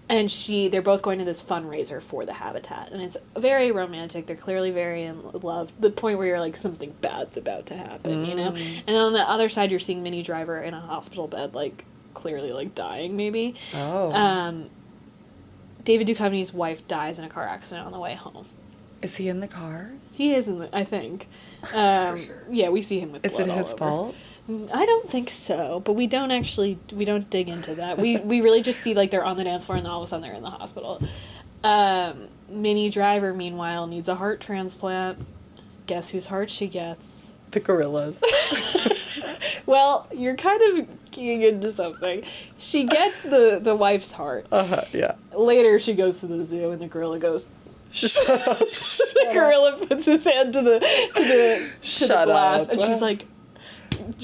And they're both going to this fundraiser for the habitat, and it's very romantic. They're clearly very in love. The point where you're like, something bad's about to happen, you know? And then on the other side, you're seeing Minnie Driver in a hospital bed, like clearly like dying maybe. Oh. David Duchovny's wife dies in a car accident on the way home. Is he in the car? He is I think. Sure. Yeah, we see him with Is blood it all his over. fault? I don't think so, but we don't dig into that. We really just see like they're on the dance floor and then all of a sudden they're in the hospital. Minnie Driver, meanwhile, needs a heart transplant. Guess whose heart she gets? The gorillas. Well, you're kind of keying into something. She gets the wife's heart. Yeah. Later, she goes to the zoo and the gorilla goes, Shut up. The gorilla puts his hand to the glass, and she's like,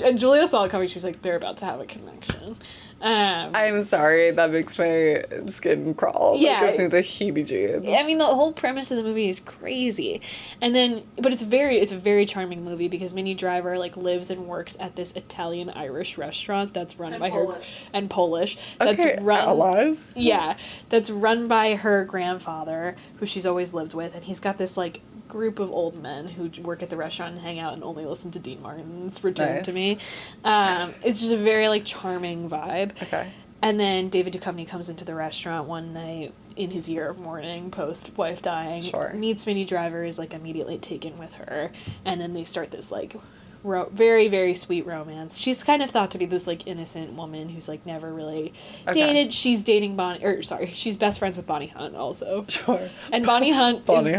and Julia saw it coming. She was like, they're about to have a connection. I'm sorry, that makes my skin crawl. Yeah. That gives me the heebie-jeebs. I mean, the whole premise of the movie is crazy, and then, but it's a very charming movie because Minnie Driver like lives and works at this Italian Irish restaurant that's run by her and Polish. That's run, allies. Yeah, that's run by her grandfather, who she's always lived with, and he's got this like group of old men who work at the restaurant and hang out and only listen to Dean Martin's Return to Me. It's just a very like charming vibe. Okay. And then David Duchovny comes into the restaurant one night in his year of mourning post wife dying. Sure. Meets Minnie Driver, is like immediately taken with her, and then they start this like very, very sweet romance. She's kind of thought to be this like innocent woman who's like never really dated. She's dating she's best friends with Bonnie Hunt also. Sure. And Bonnie Hunt Bonnie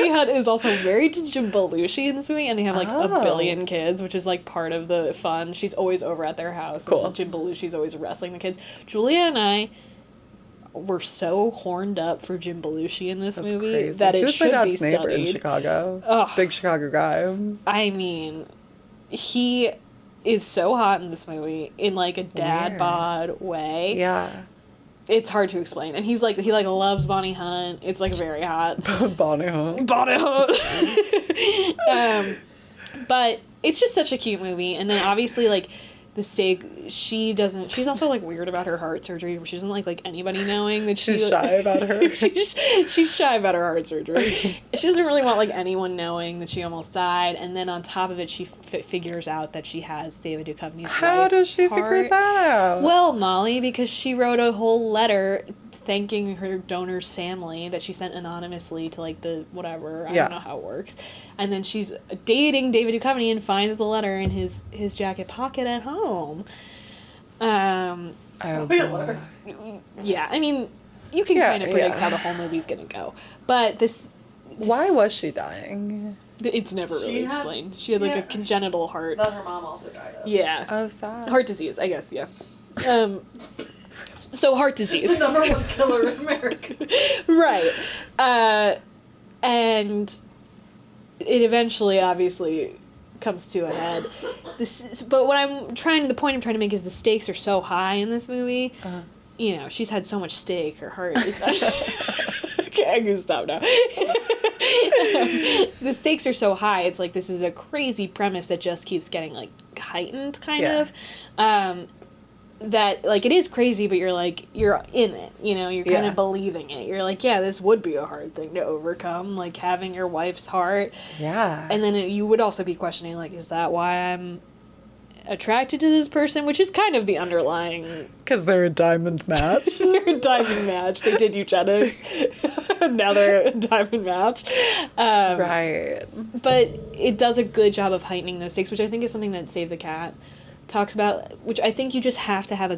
Hunt is also married to Jim Belushi in this movie, and they have like a billion kids, which is like part of the fun. She's always over at their house. Cool. And Jim Belushi's always wrestling the kids. Julia and I were so horned up for Jim Belushi in this movie crazy. that it should be neighbor studied. in Chicago. Ugh. Big Chicago guy. I mean, he is so hot in this movie in like a dad bod way. Yeah. It's hard to explain, and he loves Bonnie Hunt. It's like very hot. Bonnie Hunt. But it's just such a cute movie, and then obviously like the steak, she's also like weird about her heart surgery. She doesn't like anybody knowing that she's shy about her. she's shy about her heart surgery. She doesn't really want like anyone knowing that she almost died, and then on top of it, she figures out that she has David Duchovny's How does she figure that out? Well, Molly, because she wrote a whole letter thanking her donor's family that she sent anonymously to like the whatever. I don't know how it works. And then she's dating David Duchovny and finds the letter in his jacket pocket at home. Spoiler. Yeah, I mean, you can kind of predict how the whole movie's gonna go. But this why was she dying? It's never really explained. She had like a congenital heart. That her mom also died of. Yeah. Oh, sad. Heart disease, I guess, yeah. So heart disease. The number one killer in America. Right. And it eventually, obviously, comes to a head. But the point I'm trying to make is the stakes are so high in this movie. You know, she's had so much steak, her heart is... Okay, I can stop now. The stakes are so high, it's like this is a crazy premise that just keeps getting, like, heightened, kind of. That, like, it is crazy, but you're in it, you know, you're kind of believing it. You're like, yeah, this would be a hard thing to overcome, like, having your wife's heart. Yeah. And then you would also be questioning, like, is that why I'm attracted to this person? Which is kind of the underlying... Because they're a diamond match. They're a diamond match. They did eugenics. Now they're a diamond match. Right. But it does a good job of heightening those stakes, which I think is something that Save the Cat talks about, which I think you just have to have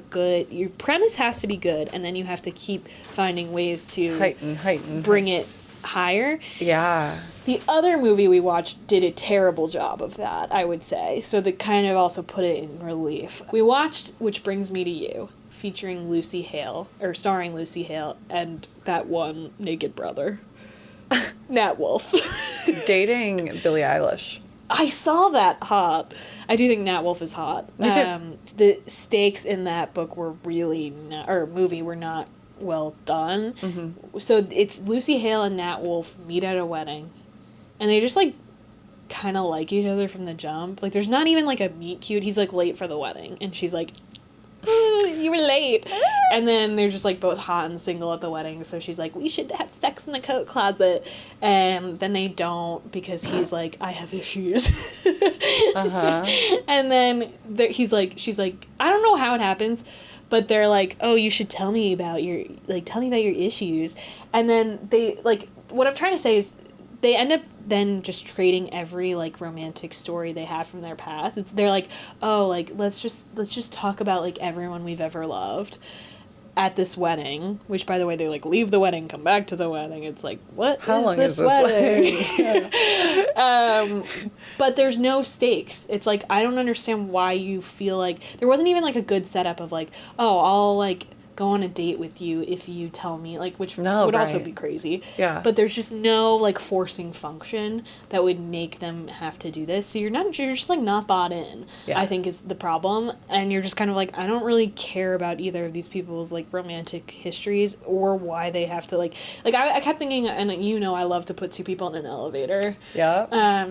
your premise has to be good, and then you have to keep finding ways to heighten, bring it higher. Yeah. The other movie we watched did a terrible job of that, I would say, so that kind of also put it in relief. We watched Which Brings Me to You, starring Lucy Hale, and that one naked brother, Nat Wolff. Dating Billie Eilish. I saw that hot. I do think Nat Wolff is hot. Me too. The stakes in that book were movie were not well done. Mm-hmm. So it's Lucy Hale and Nat Wolff meet at a wedding, and they just like kind of like each other from the jump. Like there's not even like a meet cute. He's like late for the wedding, and she's like, you were late. And then they're just like both hot and single at the wedding, so she's like, we should have sex in the coat closet. And then they don't, because he's like, I have issues. And then she's like, I don't know how it happens, but they're like, oh, you should tell me about your issues. And then they, like, what I'm trying to say is they end up then just trading every like romantic story they have from their past. They're like, oh, like let's just talk about like everyone we've ever loved at this wedding, which by the way, they like leave the wedding, come back to the wedding. It's like, how long is this wedding? But there's no stakes. It's like, I don't understand why you feel like there wasn't even like a good setup of like, oh, I'll like go on a date with you if you tell me, like, which No, would also right. be crazy. Yeah. But there's just no, like, forcing function that would make them have to do this. So you're just, like, not bought in, Yeah. I think is the problem. And you're just kind of like, I don't really care about either of these people's, like, romantic histories or why they have to, like, I kept thinking, and you know I love to put two people in an elevator. Yeah.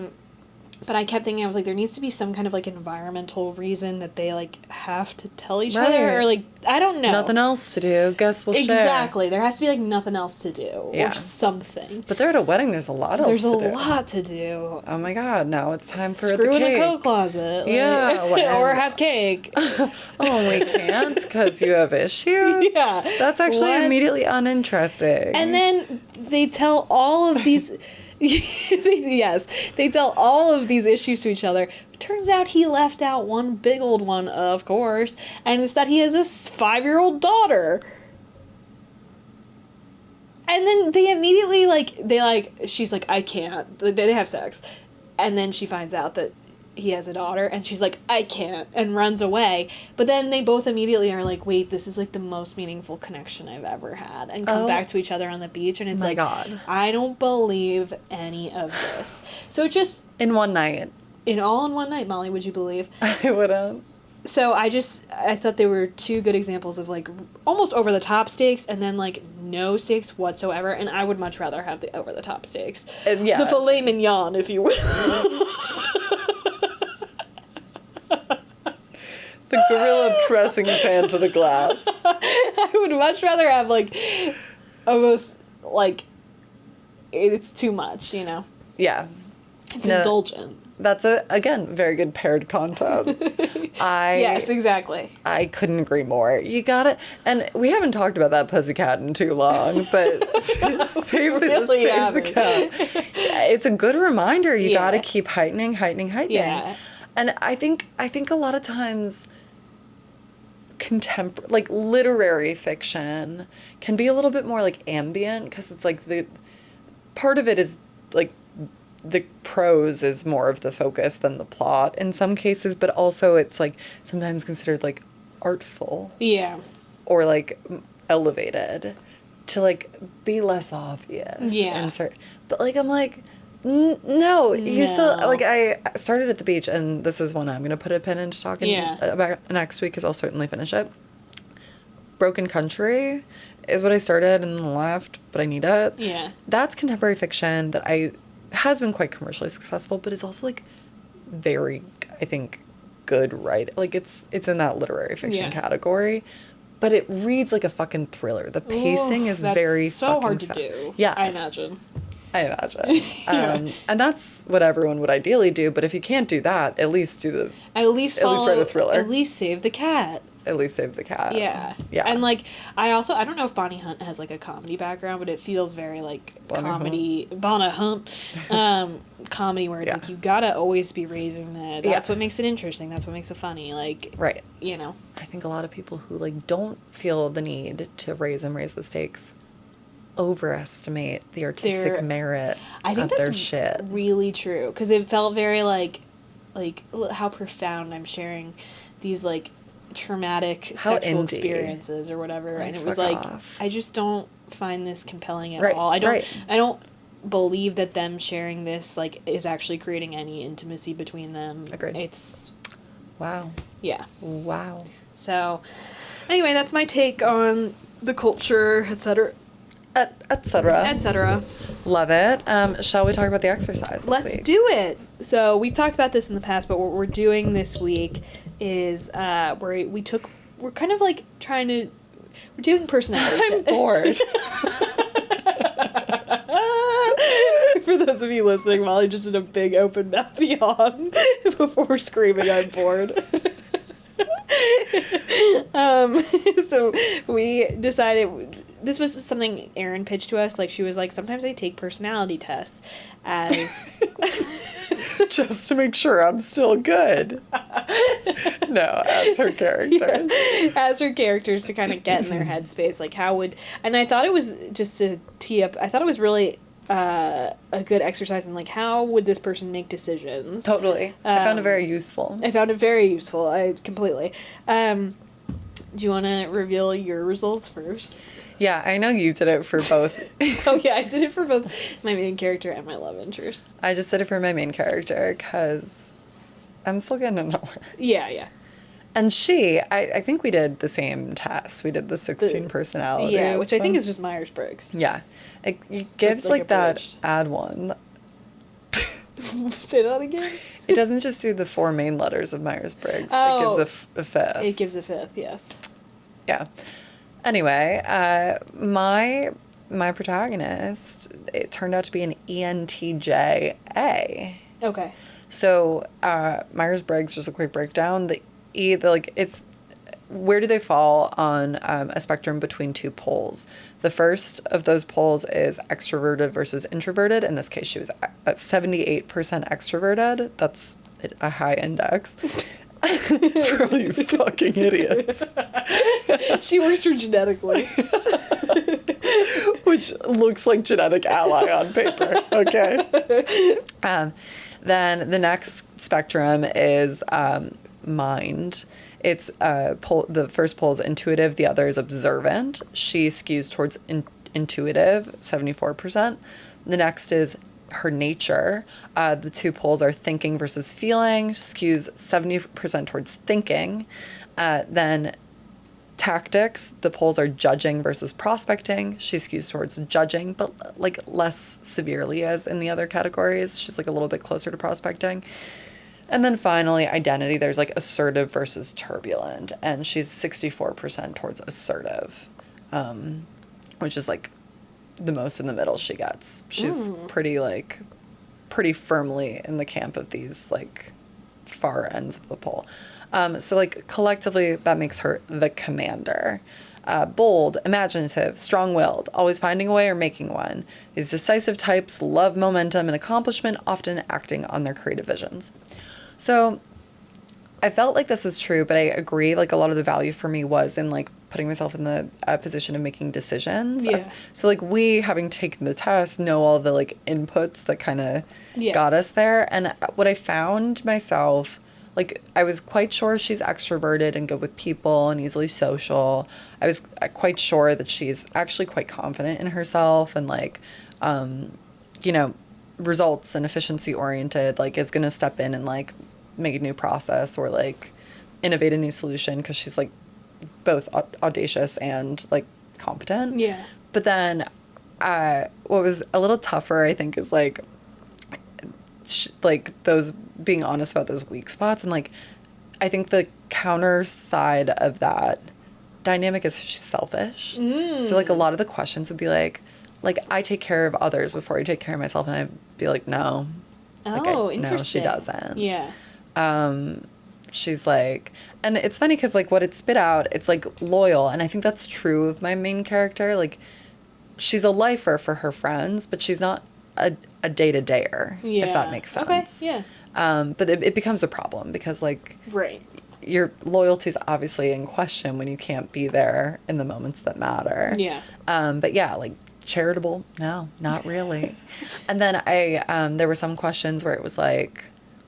But I kept thinking, I was like, there needs to be some kind of, like, environmental reason that they, like, have to tell each Right. other. Or, like, I don't know. Nothing else to do. Guess we'll share. Exactly. There has to be, like, nothing else to do. Yeah. Or something. But they're at a wedding. There's a lot else There's to do. a lot to do. Oh my God! Now it's time for Screw the in cake. a coat closet. Like, Yeah, or have cake. Oh, we can't because you have issues. Yeah. That's actually What? immediately uninteresting. And then they tell all of these... yes, they tell all of these issues to each other. Turns out he left out one big old one, of course, and it's that he has a 5-year-old daughter. And then they immediately, she's like, I can't. They have sex. And then she finds out that he has a daughter, and she's like, I can't, and runs away. But then they both immediately are like, wait, this is, like, the most meaningful connection I've ever had, and come back to each other on the beach, and it's my like, God. I don't believe any of this. So it just, in one night, in one night, Molly, would you believe? I wouldn't. So I thought they were two good examples of, like, almost over-the-top stakes, and then, like, no stakes whatsoever, and I would much rather have the over-the-top stakes. Yeah. The filet mignon, if you will. The gorilla pressing his hand to the glass. I would much rather have, like, almost, like, it's too much, you know? Yeah. It's indulgent. That's again, very good paired content. Yes, exactly. I couldn't agree more. You got it. And we haven't talked about that pussycat in too long, but save the cat. It's a good reminder. You got to keep heightening. Yeah. And I think a lot of times like literary fiction can be a little bit more like ambient, because it's like the part of it is like the prose is more of the focus than the plot in some cases, but also it's like sometimes considered like artful. Yeah. Or like elevated to like be less obvious. Yeah. But like I'm like, no, you still, No. like, I started at the beach, and this is one I'm going to put a pin into talking about next week, because I'll certainly finish it. Broken Country is what I started and then left, but I need it. Yeah. That's contemporary fiction that has been quite commercially successful, but is also, like, very, I think, good writing. Like, it's in that literary fiction category. But it reads like a fucking thriller. The pacing is very so fucking hard to do. Yes. I imagine. And that's what everyone would ideally do. But if you can't do that, at least write a thriller. At least save the cat. At least save the cat. Yeah. Yeah. And, like, I don't know if Bonnie Hunt has, like, a comedy background, but it feels very, like, comedy. Bonnie Hunt. Comedy where it's like, you gotta always be raising the... That's what makes it interesting. That's what makes it funny. Like... Right. You know. I think a lot of people who, like, don't feel the need to raise the stakes overestimate the artistic merit of their shit. Really true. Because it felt very, like, how profound I'm sharing these, like, traumatic sexual experiences or whatever, and it was like, I just don't find this compelling at all. I don't believe that them sharing this, like, is actually creating any intimacy between them. Agreed. It's wow. So anyway, that's my take on the culture, etc. etc. Love it. Shall we talk about the exercise this Let's week? do it. So we've talked about this in the past, but what we're doing this week is we're kind of like we're doing personality. I'm bored. For those of you listening, Molly just did a big open mouth yawn before screaming, I'm bored. So we decided, this was something Erin pitched to us, like, she was like, sometimes I take personality tests as... Just to make sure I'm still good. No, as her characters. Yeah, as her characters, to kind of get in their headspace, like, how would... And I thought it was, just to tee up, I thought it was really... a good exercise in, like, how would this person make decisions? Totally. I found it very useful. I completely. Do you want to reveal your results first? Yeah, I know you did it for both. Oh, yeah, I did it for both my main character and my love interest. I just did it for my main character because I'm still getting to know her. Yeah. And I think we did the same test. We did the 16 personalities. Yeah, which I think is just Myers-Briggs. Yeah. It gives like that abridged. add one. Say that again? It doesn't just do the 4 main letters of Myers-Briggs. Oh, it gives a fifth. It gives a fifth, yes. Yeah. Anyway, my protagonist, it turned out to be an ENTJ-A. Okay. So Myers-Briggs, just a quick breakdown. It's where do they fall on a spectrum between 2 poles? The first of those poles is extroverted versus introverted. In this case, she was at 78% extroverted. That's a high index. For all you fucking idiots. She works for genetically. Which looks like genetic ally on paper, okay? Then the next spectrum is mind. It's the first pole is intuitive, the other is observant. She skews towards intuitive, 74%. The next is her nature. The 2 poles are thinking versus feeling, skews 70% towards thinking. Then tactics, the poles are judging versus prospecting. She skews towards judging, but like less severely as in the other categories. She's like a little bit closer to prospecting. And then finally, identity, there's like assertive versus turbulent, and she's 64% towards assertive, which is like the most in the middle she gets. She's pretty firmly in the camp of these like far ends of the pole. So like collectively, that makes her the commander. Bold, imaginative, strong-willed, always finding a way or making one. These decisive types love momentum and accomplishment, often acting on their creative visions. So I felt like this was true, but I agree, like a lot of the value for me was in like putting myself in the position of making decisions. Yeah. So like we, having taken the test, know all the like inputs that kind of got us there. And what I found myself, like I was quite sure she's extroverted and good with people and easily social. I was quite sure that she's actually quite confident in herself and like, results and efficiency oriented, like is going to step in and like make a new process or like innovate a new solution because she's like both audacious and like competent. Yeah. But then what was a little tougher, I think, is like those being honest about those weak spots. And like I think the counter side of that dynamic is she's selfish. So like a lot of the questions would be like I take care of others before I take care of myself, and I'd be like, no. Interesting. No, she doesn't. Yeah. She's like, and it's funny because like what it spit out, it's like loyal, and I think that's true of my main character. Like, she's a lifer for her friends, but she's not a day-to-dayer, if that makes sense. Okay. Yeah. But it becomes a problem because like Right. your loyalty is obviously in question when you can't be there in the moments that matter. Yeah. But yeah, like charitable, no, not really. And then there were some questions where it was like,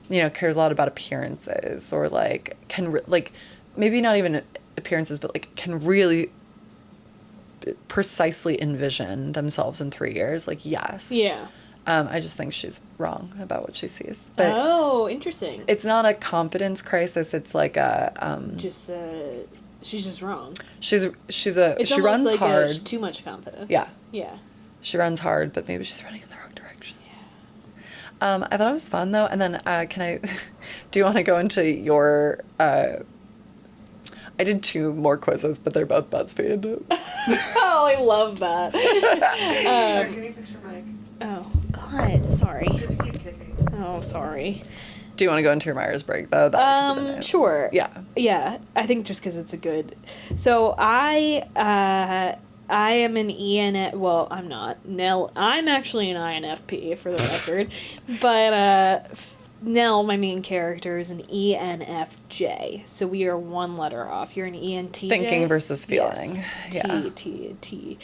cares a lot about appearances, or like maybe not even appearances, but like can really precisely envision themselves in 3 years. Like, yes. Yeah. I just think she's wrong about what she sees. But interesting. it's not a confidence crisis. It's like a she's just wrong. She It's runs like hard. Too much confidence. Yeah. Yeah. She runs hard, but maybe she's running in the wrong direction. Yeah. I thought it was fun though, and then do you want to go into your? I did 2 more quizzes, but they're both BuzzFeed. Oh, I love that. Can you fix your mic? Oh God, sorry. Because you keep kicking. Oh, sorry. Do you want to go into your Myers-Briggs though? That would be nice. Sure. Yeah. Yeah, I think just because it's a good. So I am an EN. Well, I'm not. Nell. I'm actually an INFP for the record, but Nell, my main character, is an ENFJ. So we are 1 letter off. You're an ENTJ. Thinking versus feeling. Yes. Yeah. T.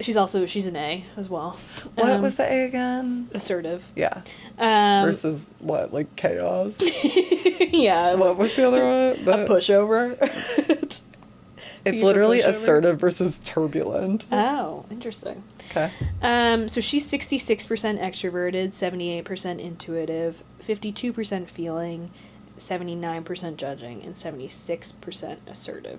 She She's an A as well. What was the A again? Assertive. Yeah. Um, Versus what? Like chaos? yeah. What was the other one? A pushover. It's for literally pushover. assertive versus turbulent. Oh, interesting. Okay. So she's 66% extroverted, 78% intuitive, 52% feeling, 79% judging, and 76% assertive.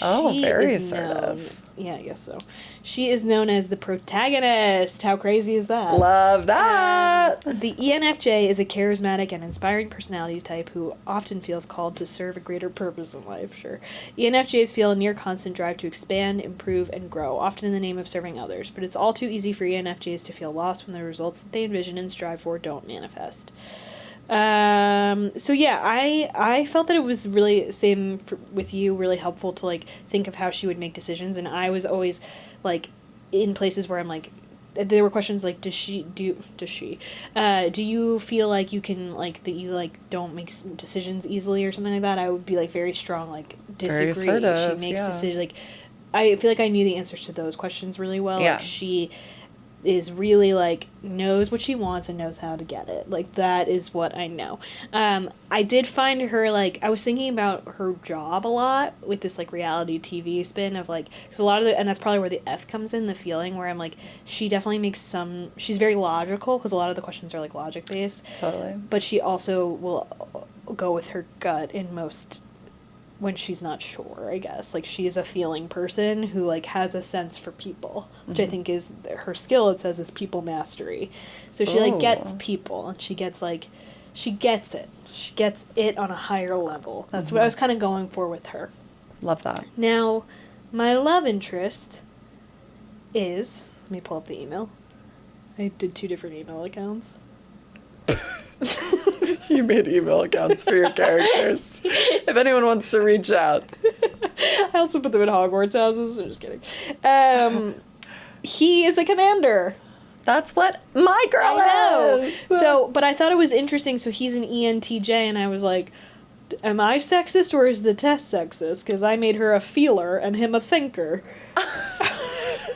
Very is assertive. Yeah, I guess so. She is known as the protagonist. How crazy is that? Love that. The ENFJ is a charismatic and inspiring personality type who often feels called to serve a greater purpose in life. Sure. ENFJs feel a near constant drive to expand, improve, and grow, often in the name of serving others. But it's all too easy for ENFJs to feel lost when the results that they envision and strive for don't manifest. So yeah, I felt that it was really, with you, really helpful to like think of how she would make decisions, and I was always like in places where I'm like, there were questions like, do you feel like you can, like, that you like don't make decisions easily or something like that? I would be like very strong, like, disagree. Very assertive, She makes yeah. decisions, like, I feel like I knew the answers to those questions really well. Yeah. Like, she is really like knows what she wants and knows how to get it. Like, that is what I know. I did find her, like, I was thinking about her job a lot with this like reality TV spin of like, because a lot of and that's probably where the F comes in, the feeling, where I'm like, she definitely makes she's very logical because a lot of the questions are like logic based. Totally. But she also will go with her gut in most, when she's not sure, I guess. Like, she is a feeling person who, like, has a sense for people, which I think is her skill, it says, is people mastery. So she, like, gets people, and she gets it. She gets it on a higher level. That's what I was kind of going for with her. Love that. Now, my love interest is... Let me pull up the email. I did 2 different email accounts. You made email accounts for your characters. If anyone wants to reach out. I also put them in Hogwarts houses. I'm just kidding. He is the commander. That's what my girl I know. is. So, but I thought it was interesting. So he's an ENTJ, and I was like, am I sexist or is the test sexist? Because I made her a feeler and him a thinker.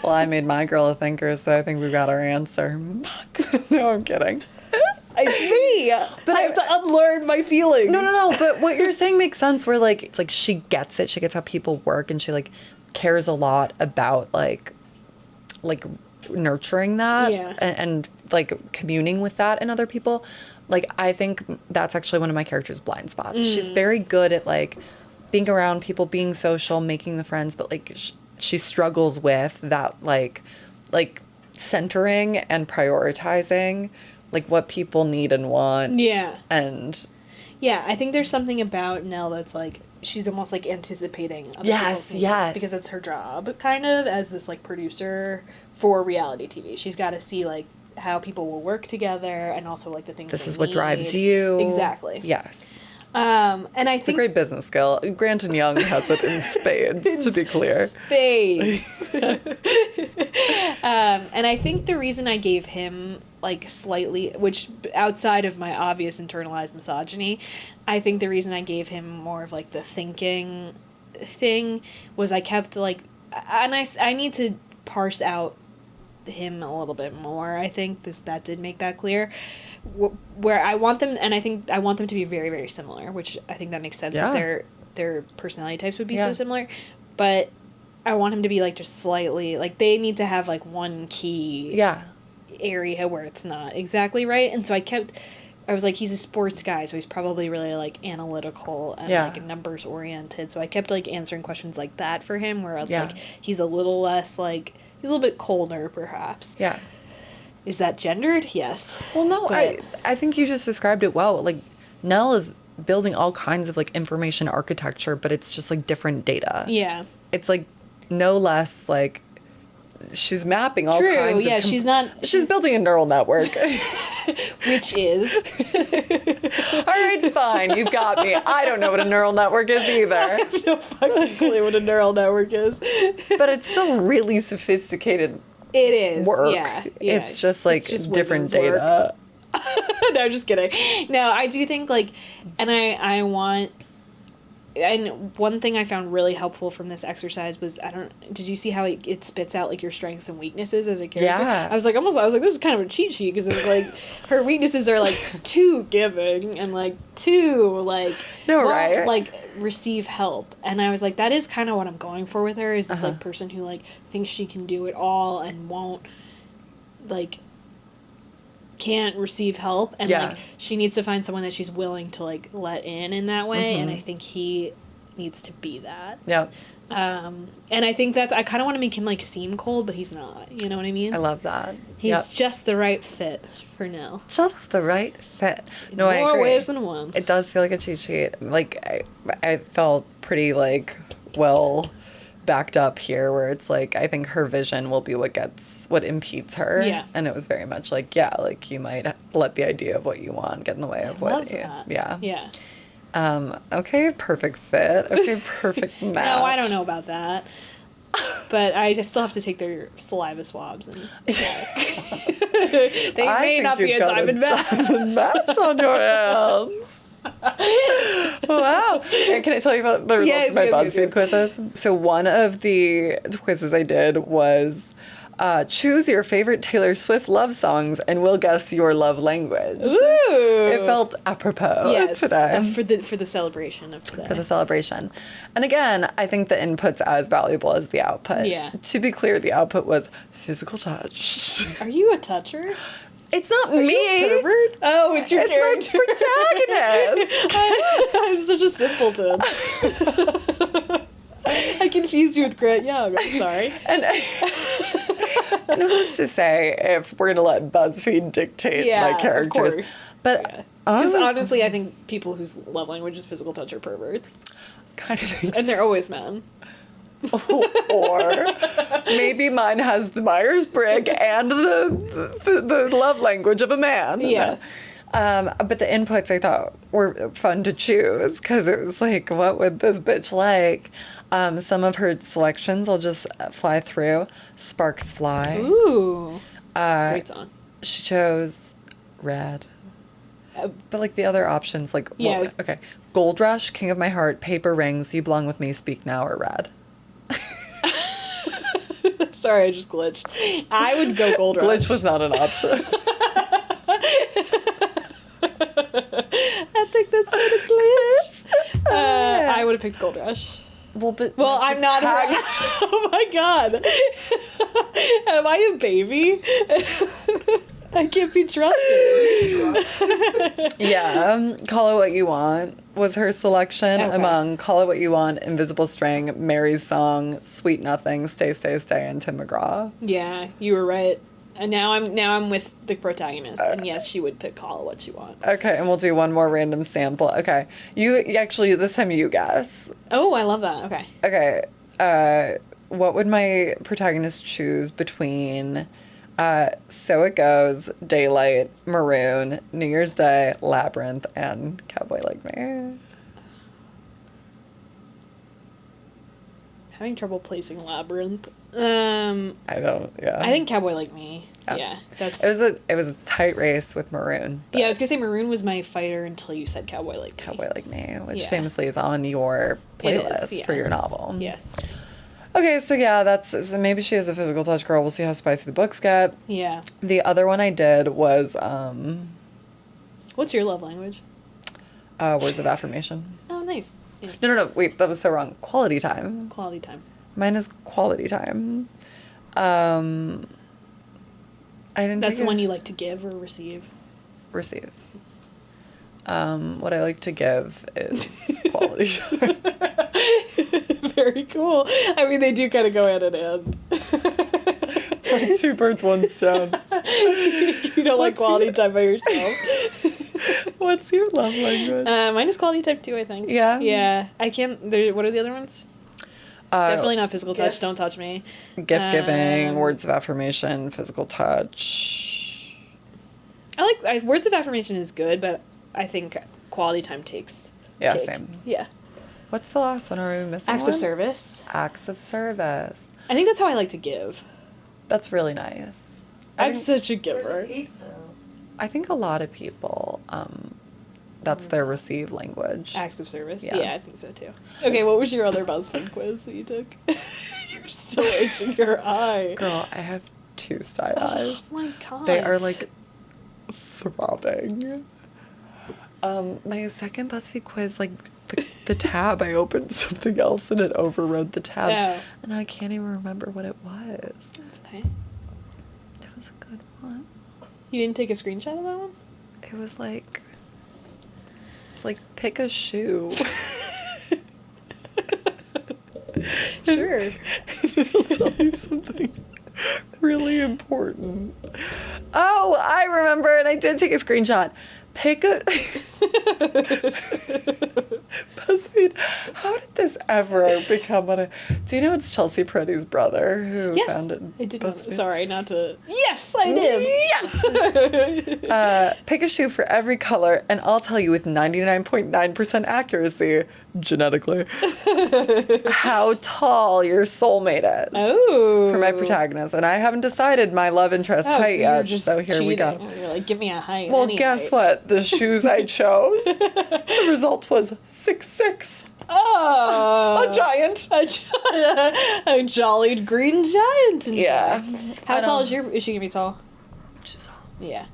Well, I made my girl a thinker, so I think we've got our answer. No, I'm kidding. It's me. But I have to unlearn my feelings. No. But what you're saying makes sense. Where like it's like she gets it. She gets how people work, and she like cares a lot about like nurturing that and like communing with that in other people. Like, I think that's actually one of my character's blind spots. She's very good at like being around people, being social, making the friends, but like she struggles with that like centering and prioritizing like what people need and want. Yeah. And yeah, I think there's something about Nell that's like, she's almost like anticipating other people's needs because it's her job, kind of, as this like producer for reality TV. She's got to see like how people will work together and also like the things this they is what need. drives you. Exactly. Yes. And I It's a think great business skill. Grant and Young has it in spades, to be clear. Spades. And I think the reason I gave him like slightly, which outside of my obvious internalized misogyny, I think the reason I gave him more of like the thinking thing was I kept like, and I need to parse out him a little bit more. I think that did make that clear. Where I want them, and I think I want them to be very, very similar, which I think that makes sense. Yeah. That their personality types would be so similar, but I want him to be like just slightly like they need to have like one key area where it's not exactly right. And so I was like, he's a sports guy, so he's probably really like analytical and like numbers oriented. So I kept like answering questions like that for him, where it's like he's a little less like he's a little bit colder perhaps. Yeah. Is that gendered? Yes. Well, no, I think you just described it well. Like, Nell is building all kinds of like information architecture, but it's just like different data. Yeah. It's like no less like she's mapping all kinds of she's building a neural network. Which is all right, fine, you've got me. I don't know what a neural network is either. I have no fucking clue what a neural network is. But it's still really sophisticated. It is. Work. Yeah. It's just like different data. No, I'm just kidding. No, I do think like, and I want, and one thing I found really helpful from this exercise was, did you see how it spits out like your strengths and weaknesses as a character? Yeah. I was like, this is kind of a cheat sheet, because it was like, her weaknesses are like too giving and like too like, right? like receive help. And I was like, that is kind of what I'm going for with her, is this like person who like thinks she can do it all and won't like, can't receive help, and like she needs to find someone that she's willing to like let in that way, and I think he needs to be that. And I think I kind of want to make him like seem cold, but he's not, you know what I mean? I love that. He's just the right fit for Nell. Just the right fit. No, More I agree. ways than one. It does feel like a cheat sheet. Like I felt pretty like well backed up here, where it's like, I think her vision will be what impedes her. Yeah. And it was very much like, like you might let the idea of what you want get in the way of what you. Yeah. Yeah. Okay, perfect fit. Okay, perfect match. No, I don't know about that. But I just still have to take their saliva swabs, and they may not be a diamond match on your hands. Wow. And can I tell you about the results of my BuzzFeed quizzes? So one of the quizzes I did was choose your favorite Taylor Swift love songs and we'll guess your love language. Ooh. It felt apropos today. For the celebration of today. For the celebration. And again, I think the input's as valuable as the output. Yeah. To be clear, the output was physical touch. Are you a toucher? It's not me. You a pervert? Oh, it's your character. My protagonist. I'm such a simpleton. I confused you with Grant Young. I'm sorry. And who's to say if we're gonna let BuzzFeed dictate my characters? Of course. But because honestly, I think people whose love language is physical touch are perverts. Kind of think and they're always men. Or maybe mine has the Myers-Briggs and the love language of a man. Yeah. But the inputs I thought were fun to choose, because it was like, what would this bitch like? Some of her selections I'll just fly through. Sparks Fly. Ooh. Great song. She chose Red. But like the other options, like, okay. Gold Rush, King of My Heart, Paper Rings, You Belong With Me, Speak Now, or Red. Sorry, I just glitched. I would go Gold Rush. Glitch was not an option. I think that's what a glitch. I would have picked Gold Rush. Well, I'm not. Oh my god. Am I a baby? I can't be trusted. Yeah, Call It What You Want was her selection among Call It What You Want, Invisible String, Mary's Song, Sweet Nothing, Stay, Stay, Stay, and Tim McGraw. Yeah, you were right. And now I'm with the protagonist, and yes, she would pick Call It What You Want. Okay, and we'll do one more random sample. Okay, you actually, this time you guess. Oh, I love that. Okay. Okay, what would my protagonist choose between So It Goes, Daylight, Maroon, New Year's Day, Labyrinth, and Cowboy Like Me? Having trouble placing Labyrinth. I don't. Yeah. I think Cowboy Like Me. Yeah, that's. It was a tight race with Maroon. Yeah, I was gonna say Maroon was my fighter until you said Cowboy Like Me. Cowboy Like Me, which famously is on your playlist for your novel. Yes. Okay, so maybe she is a physical touch girl. We'll see how spicy the books get. Yeah. The other one I did was what's your love language? Words of affirmation. Oh, nice. Yeah. No, wait, that was so wrong. Quality time. Quality time. Mine is quality time. I didn't. That's the one you like to give or receive? Receive. What I like to give is quality time. Very cool. I mean, they do kind of go hand in hand. Like 2 birds, 1 stone. You don't like quality time by yourself. What's your love language? Mine is quality time too, I think. Yeah? Yeah. I can't. What are the other ones? Definitely not physical touch. Don't touch me. Gift giving, words of affirmation, physical touch. I like words of affirmation is good, but I think quality time takes. Yeah, cake. same. Yeah. What's the last one? Are we missing Acts one? of service. Acts of service. I think that's how I like to give. That's really nice. I'm such a giver. I think a lot of people That's their receive language. Acts of service. Yeah. Yeah, I think so too. Okay, what was your other BuzzFeed quiz that you took? You're still itching your eye. Girl, I have 2 side eyes. Oh my god. They are like throbbing. My second BuzzFeed quiz, like the tab, I opened something else and it overrode the tab. Oh. And I can't even remember what it was. That's okay. It was a good one. You didn't take a screenshot of that one? It was like pick a shoe. Sure. It'll tell you something really important. Oh, I remember, and I did take a screenshot. Pick a BuzzFeed. How did this ever become on a? Do you know it's Chelsea Peretti's brother who Yes, founded I did. Know. BuzzFeed? Sorry, not to. Yes, I did. Yes. Pick a shoe for every color, and I'll tell you with 99.9% accuracy, genetically, how tall your soulmate is. Oh. For my protagonist, and I haven't decided my love interest height yet. So here we go. You're like, give me a height. Well, any guess height. what? The shoes I chose, the result was 6'6". Oh. A giant. A jolly green giant. In Yeah. fact. How tall is is she gonna be tall? She's tall. Yeah.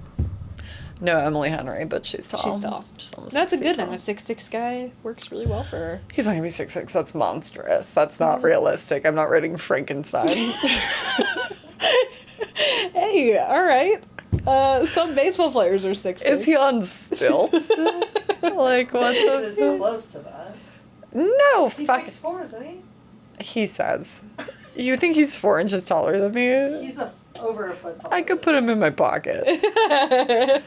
No, Emily Henry, but she's tall. She's tall. She's almost That's a 6 good feet then. tall. A 6'6" guy works really well for her. He's not gonna be 6'6". That's monstrous. That's not realistic. I'm not writing Frankenstein. Hey, all right. Some baseball players are 6'6". Is he on stilts? Like what's It's up? close to that. No, He's fuck. 6'4", isn't he? He says. You think he's 4 inches taller than me? He's over a foot tall. I could put him in my pocket. I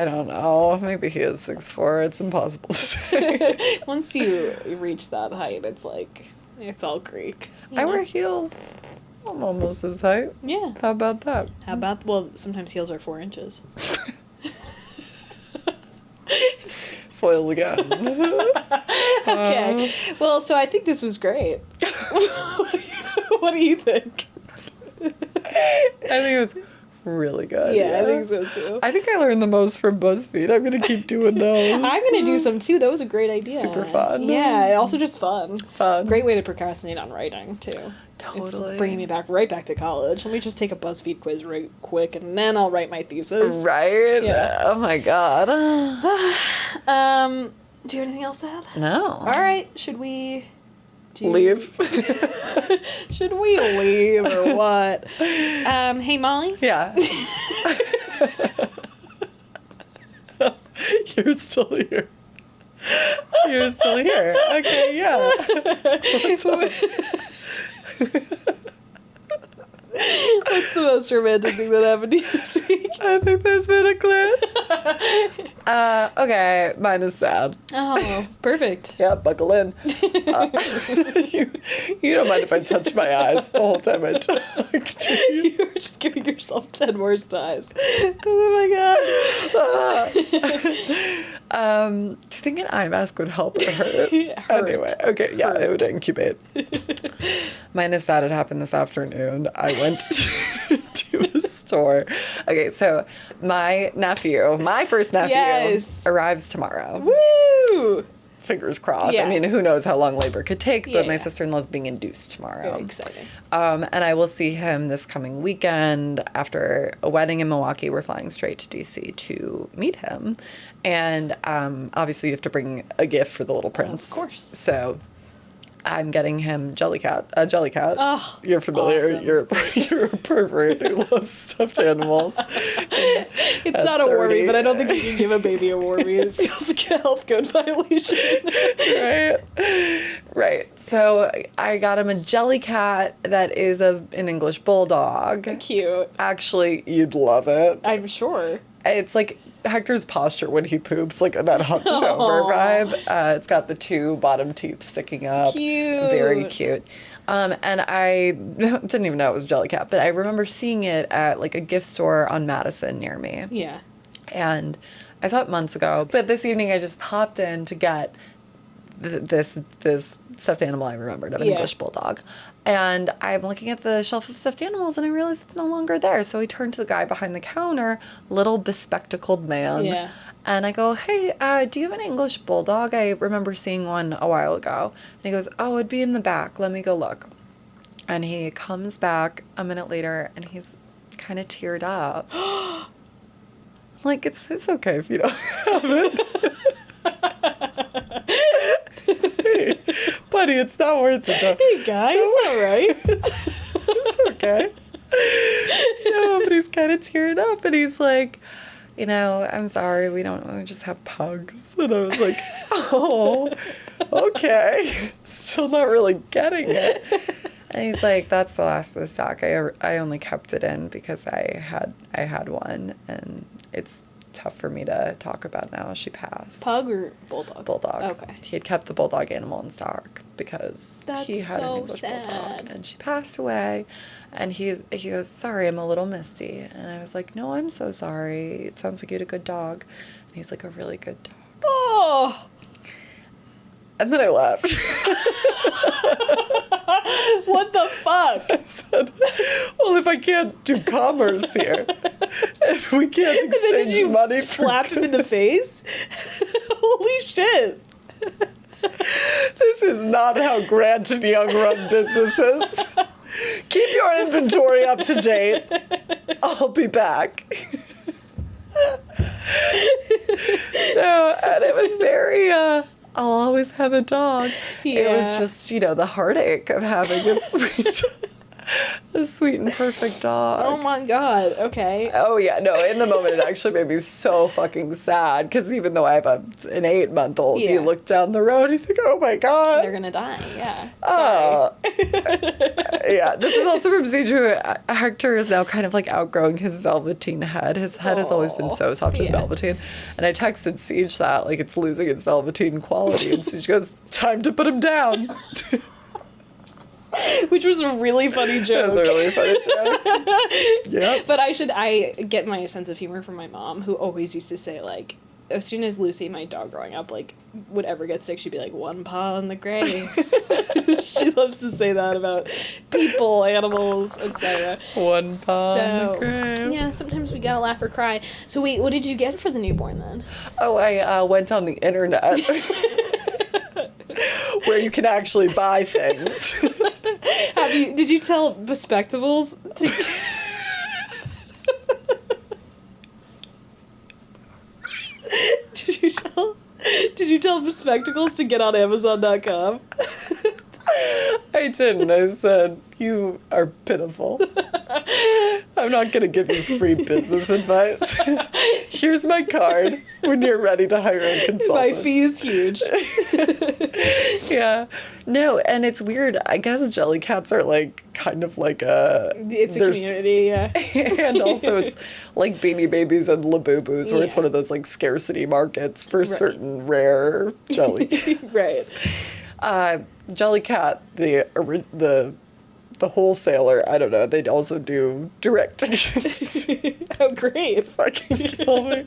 don't know. Maybe he is 6'4". It's impossible to say. Once you reach that height, it's like it's all Greek. I wear heels. I'm almost his height. Yeah. How about that? How about sometimes heels are 4 inches. Foil again. Okay. Well, so I think this was great. What do you think? I think it was really good. Yeah, I think so too. I think I learned the most from BuzzFeed. I'm gonna keep doing those. I'm gonna do some too. That was a great idea. Super fun. Yeah, also just fun. Fun. Great way to procrastinate on writing too. Totally. It's bringing me right back to college. Let me just take a BuzzFeed quiz right quick, and then I'll write my thesis. Right? Yeah. Oh my god. Do you have anything else to add? No. All right. Should we Leave. Should we leave or what? Hey Molly. Yeah. You're still here. You're still here. Okay, yeah. What's up? What's the most romantic thing that happened to you this week? I think there's been a glitch. Okay, mine is sad. Oh, perfect. Yeah, buckle in. You don't mind if I touch my eyes the whole time I talk to you. You were just giving yourself 10 worst eyes. Oh my god. Do you think an eye mask would help or hurt? Hurt. Anyway, okay, yeah, it Hurt. would incubate. Mine is sad. It happened this afternoon. I went to a store. Okay, so my first nephew, Yes. arrives tomorrow. Woo! Fingers crossed. Yeah. I mean, who knows how long labor could take, but Yeah, my yeah. sister-in-law's being induced tomorrow. Very exciting. And I will see him this coming weekend after a wedding in Milwaukee. We're flying straight to DC to meet him. And obviously you have to bring a gift for the little prince. Of course. So I'm getting him a jelly cat. Oh, You're familiar. awesome. You're a pervert who loves stuffed animals. It's At not a 30. warmie, but I don't think you can give a baby a warmie. It feels like a health code violation. Right. So I got him a jelly cat that is an English bulldog. Cute. Actually, you'd love it. I'm sure. It's like Hector's posture when he poops, like that hunched over vibe. It's got the 2 bottom teeth sticking up. Cute. Very cute. And I didn't even know it was Jellycat, but I remember seeing it at like a gift store on Madison near me. Yeah. And I saw it months ago, but this evening I just popped in to get this stuffed animal I remembered, an Yeah. English bulldog. And I'm looking at the shelf of stuffed animals and I realize it's no longer there. So I turn to the guy behind the counter, little bespectacled man. Yeah. And I go, hey, do you have an English bulldog? I remember seeing one a while ago. And he goes, oh, it'd be in the back. Let me go look. And he comes back a minute later and he's kind of teared up. I'm like, it's okay if you don't have it. Hey, buddy, it's not worth it though. Hey, guy, it's all right. It's okay. No, but he's kind of tearing up and he's like, you know, I'm sorry, we just have pugs. And I was like, oh, okay. Still not really getting it. And he's like, that's the last of the stock. I only kept it in because I had one, and it's tough for me to talk about now. She passed. Pug or bulldog? Bulldog. Okay. He had kept the bulldog animal in stock because he had an English bulldog, and she passed away. And he goes, sorry, I'm a little misty. And I was like, no, I'm so sorry. It sounds like you had a good dog. And he's like, a really good dog. Oh. And then I left. What the fuck? I said, well, if I can't do commerce here, if we can't exchange Did you money slap him in the face? Holy shit. This is not how Grant and Young run businesses. Keep your inventory up to date. I'll be back. No, and it was very, I'll always have a dog. Yeah. It was just, the heartache of having a sweet and perfect dog. Oh my god, okay. Oh, yeah, no, in the moment it actually made me so fucking sad because even though I have an 8-month-old, Yeah. you look down the road and you think, oh my God. They're gonna die, yeah. Yeah, this is also from Siege, who Hector is now kind of like outgrowing his velveteen head. His head has always been so soft and yeah. velveteen. And I texted Siege that, like, it's losing its velveteen quality. And Siege goes, time to put him down. Which was a really funny joke. That was a really funny joke. Yep. But I get my sense of humor from my mom, who always used to say, like, as soon as Lucy, my dog growing up, like, would ever get sick, she'd be like, one paw on the grave. She loves to say that about people, animals, etc. One paw on the grave. Yeah, sometimes we gotta laugh or cry. So wait, what did you get for the newborn then? Oh, I went on the internet. Where you can actually buy things. Did you tell Bespectables to... Did you tell Bespectacles to get on Amazon.com? I didn't. I said, you are pitiful. I'm not going to give you free business advice. Here's my card when you're ready to hire a consultant. My fee is huge. Yeah. No, and it's weird. I guess jellycats are like kind of like a... It's a community, yeah. And also it's like Beanie Babies and Labubus, where it's Yeah. one of those like scarcity markets for certain rare jelly. Right. Jellycat, the wholesaler, I don't know, they also do direct tickets. Oh, great. Fucking kill me.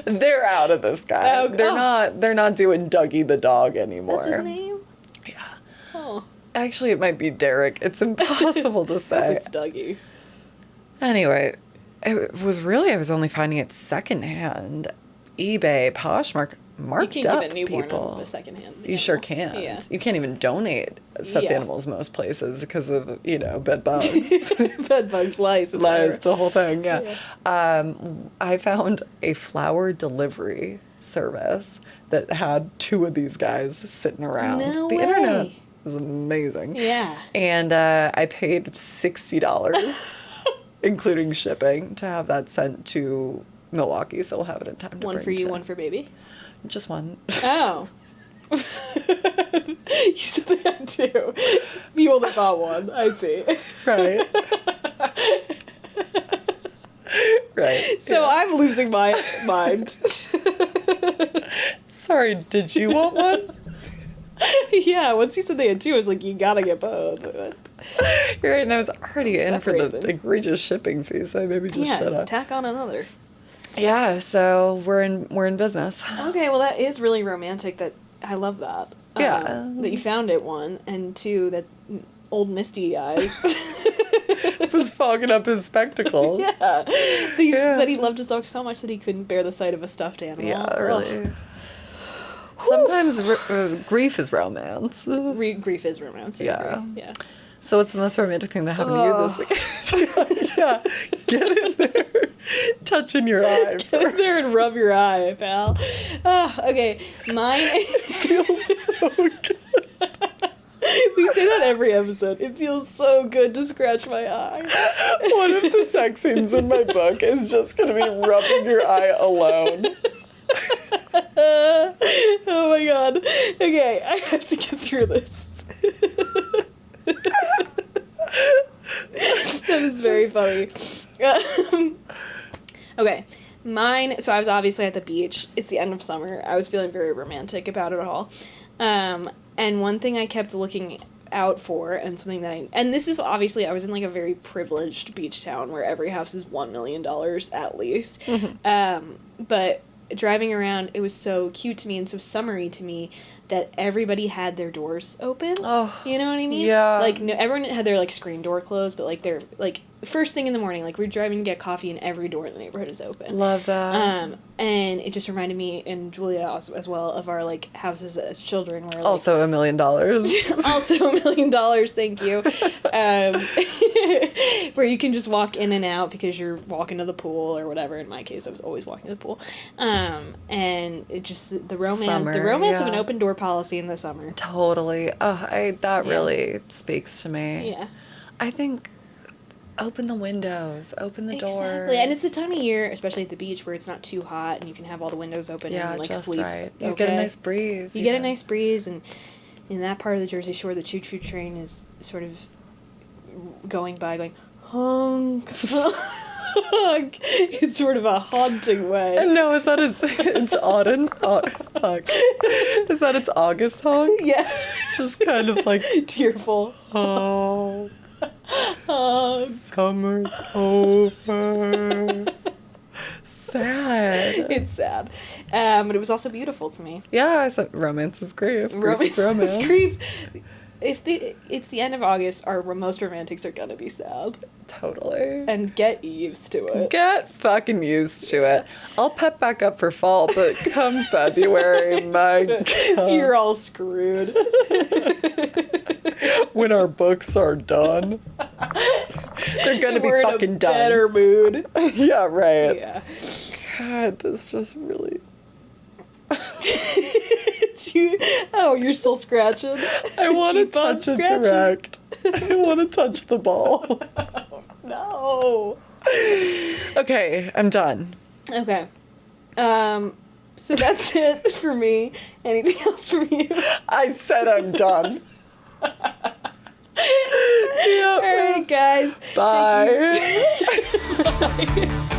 They're out of this guy. Oh, gosh. They're not doing Dougie the dog anymore. That's his name? Yeah. Oh. Actually, it might be Derek. It's impossible to say. It's Dougie. Anyway, I was only finding it secondhand. eBay, Poshmark, marked You can't up get a newborn people. on a second-hand You sure animal. can. Yeah. You can't even donate stuffed Yeah. animals most places because of, bed bugs. Bed bugs, lice, Lies, etc. the whole thing, yeah. I found a flower delivery service that had 2 of these guys sitting around. No The way. internet was amazing. Yeah. And I paid $60, including shipping, to have that sent to Milwaukee, so we'll have it in time to One bring for you, to- one for baby? Just one. Oh. You said they had 2. You only bought one. I see. Right. Right. So yeah. I'm losing my mind. Sorry, did you want one? Yeah, once you said they had 2, I was like, you gotta get both. You're right, and I was already in for Separate the them. egregious shipping fee, so I maybe just shut Yeah, up. tack on another. Yeah, so we're in business. Okay, well that is really romantic. That I love that. Yeah. That you found it, 1, and 2 that old misty eyes. Was fogging up his spectacles. Yeah. That he loved his dog so much that he couldn't bear the sight of a stuffed animal. Yeah, really. Sometimes grief is romance. Grief is romance. I agree. Yeah. So what's the most romantic thing that happened to you this week? Yeah, get in there, touching your eye. Get in there and rub your eye, pal. Okay, mine Feels so good. We say that every episode. It feels so good to scratch my eye. One of the sex scenes in my book is just gonna be rubbing your eye alone. Oh my god. Okay, I have to get through this. That is very funny. Okay, mine. So I was obviously at the beach. It's the end of summer. I was feeling very romantic about it all. And one thing I kept looking out for, and something that and this is obviously, I was in like a very privileged beach town where every house is $1 million at least. Mm-hmm. But driving around, it was so cute to me and so summery to me that everybody had their doors open. Oh, you know what I mean? yeah. Like, no, everyone had their, like, screen door closed, but, like, they're, like, first thing in the morning, like, we're driving to get coffee and every door in the neighborhood is open. Love that. And it just reminded me, and Julia also, as well, of our, like, houses as children where, like... Also $1 million. Also $1 million, thank you. Where you can just walk in and out because you're walking to the pool or whatever. In my case, I was always walking to the pool. And it just, the romance of an open door policy in the summer. Totally. Oh, that really speaks to me. Yeah. I think open the windows, open the doors. Exactly. And it's the time of year, especially at the beach, where it's not too hot and you can have all the windows open and like just sleep. Right. You get a nice breeze. You get a nice breeze, and in that part of the Jersey Shore, the choo-choo train is sort of going by, going honk, honk. It's sort of a haunting way. And no, is that it's autumn? Fuck. Is that its August honk? Yeah. Just kind of like tearful. Oh. Summer's over. Sad. It's sad. But it was also beautiful to me. Yeah, I said romance is grief. Romance is romance. is grief. If it's the end of August, our most romantics are gonna be sad. Totally. And get used to it. Get fucking used to it. I'll pep back up for fall, but come February, my God. You're all screwed. When our books are done. They're gonna be fucking done. Better mood. Yeah, right. Yeah. God, this just really... You're still scratching? I want to touch it direct. I want to touch the ball. No. Okay, I'm done. Okay. So that's it for me. Anything else from you? I said I'm done. Yep. All right, guys. Bye. Bye.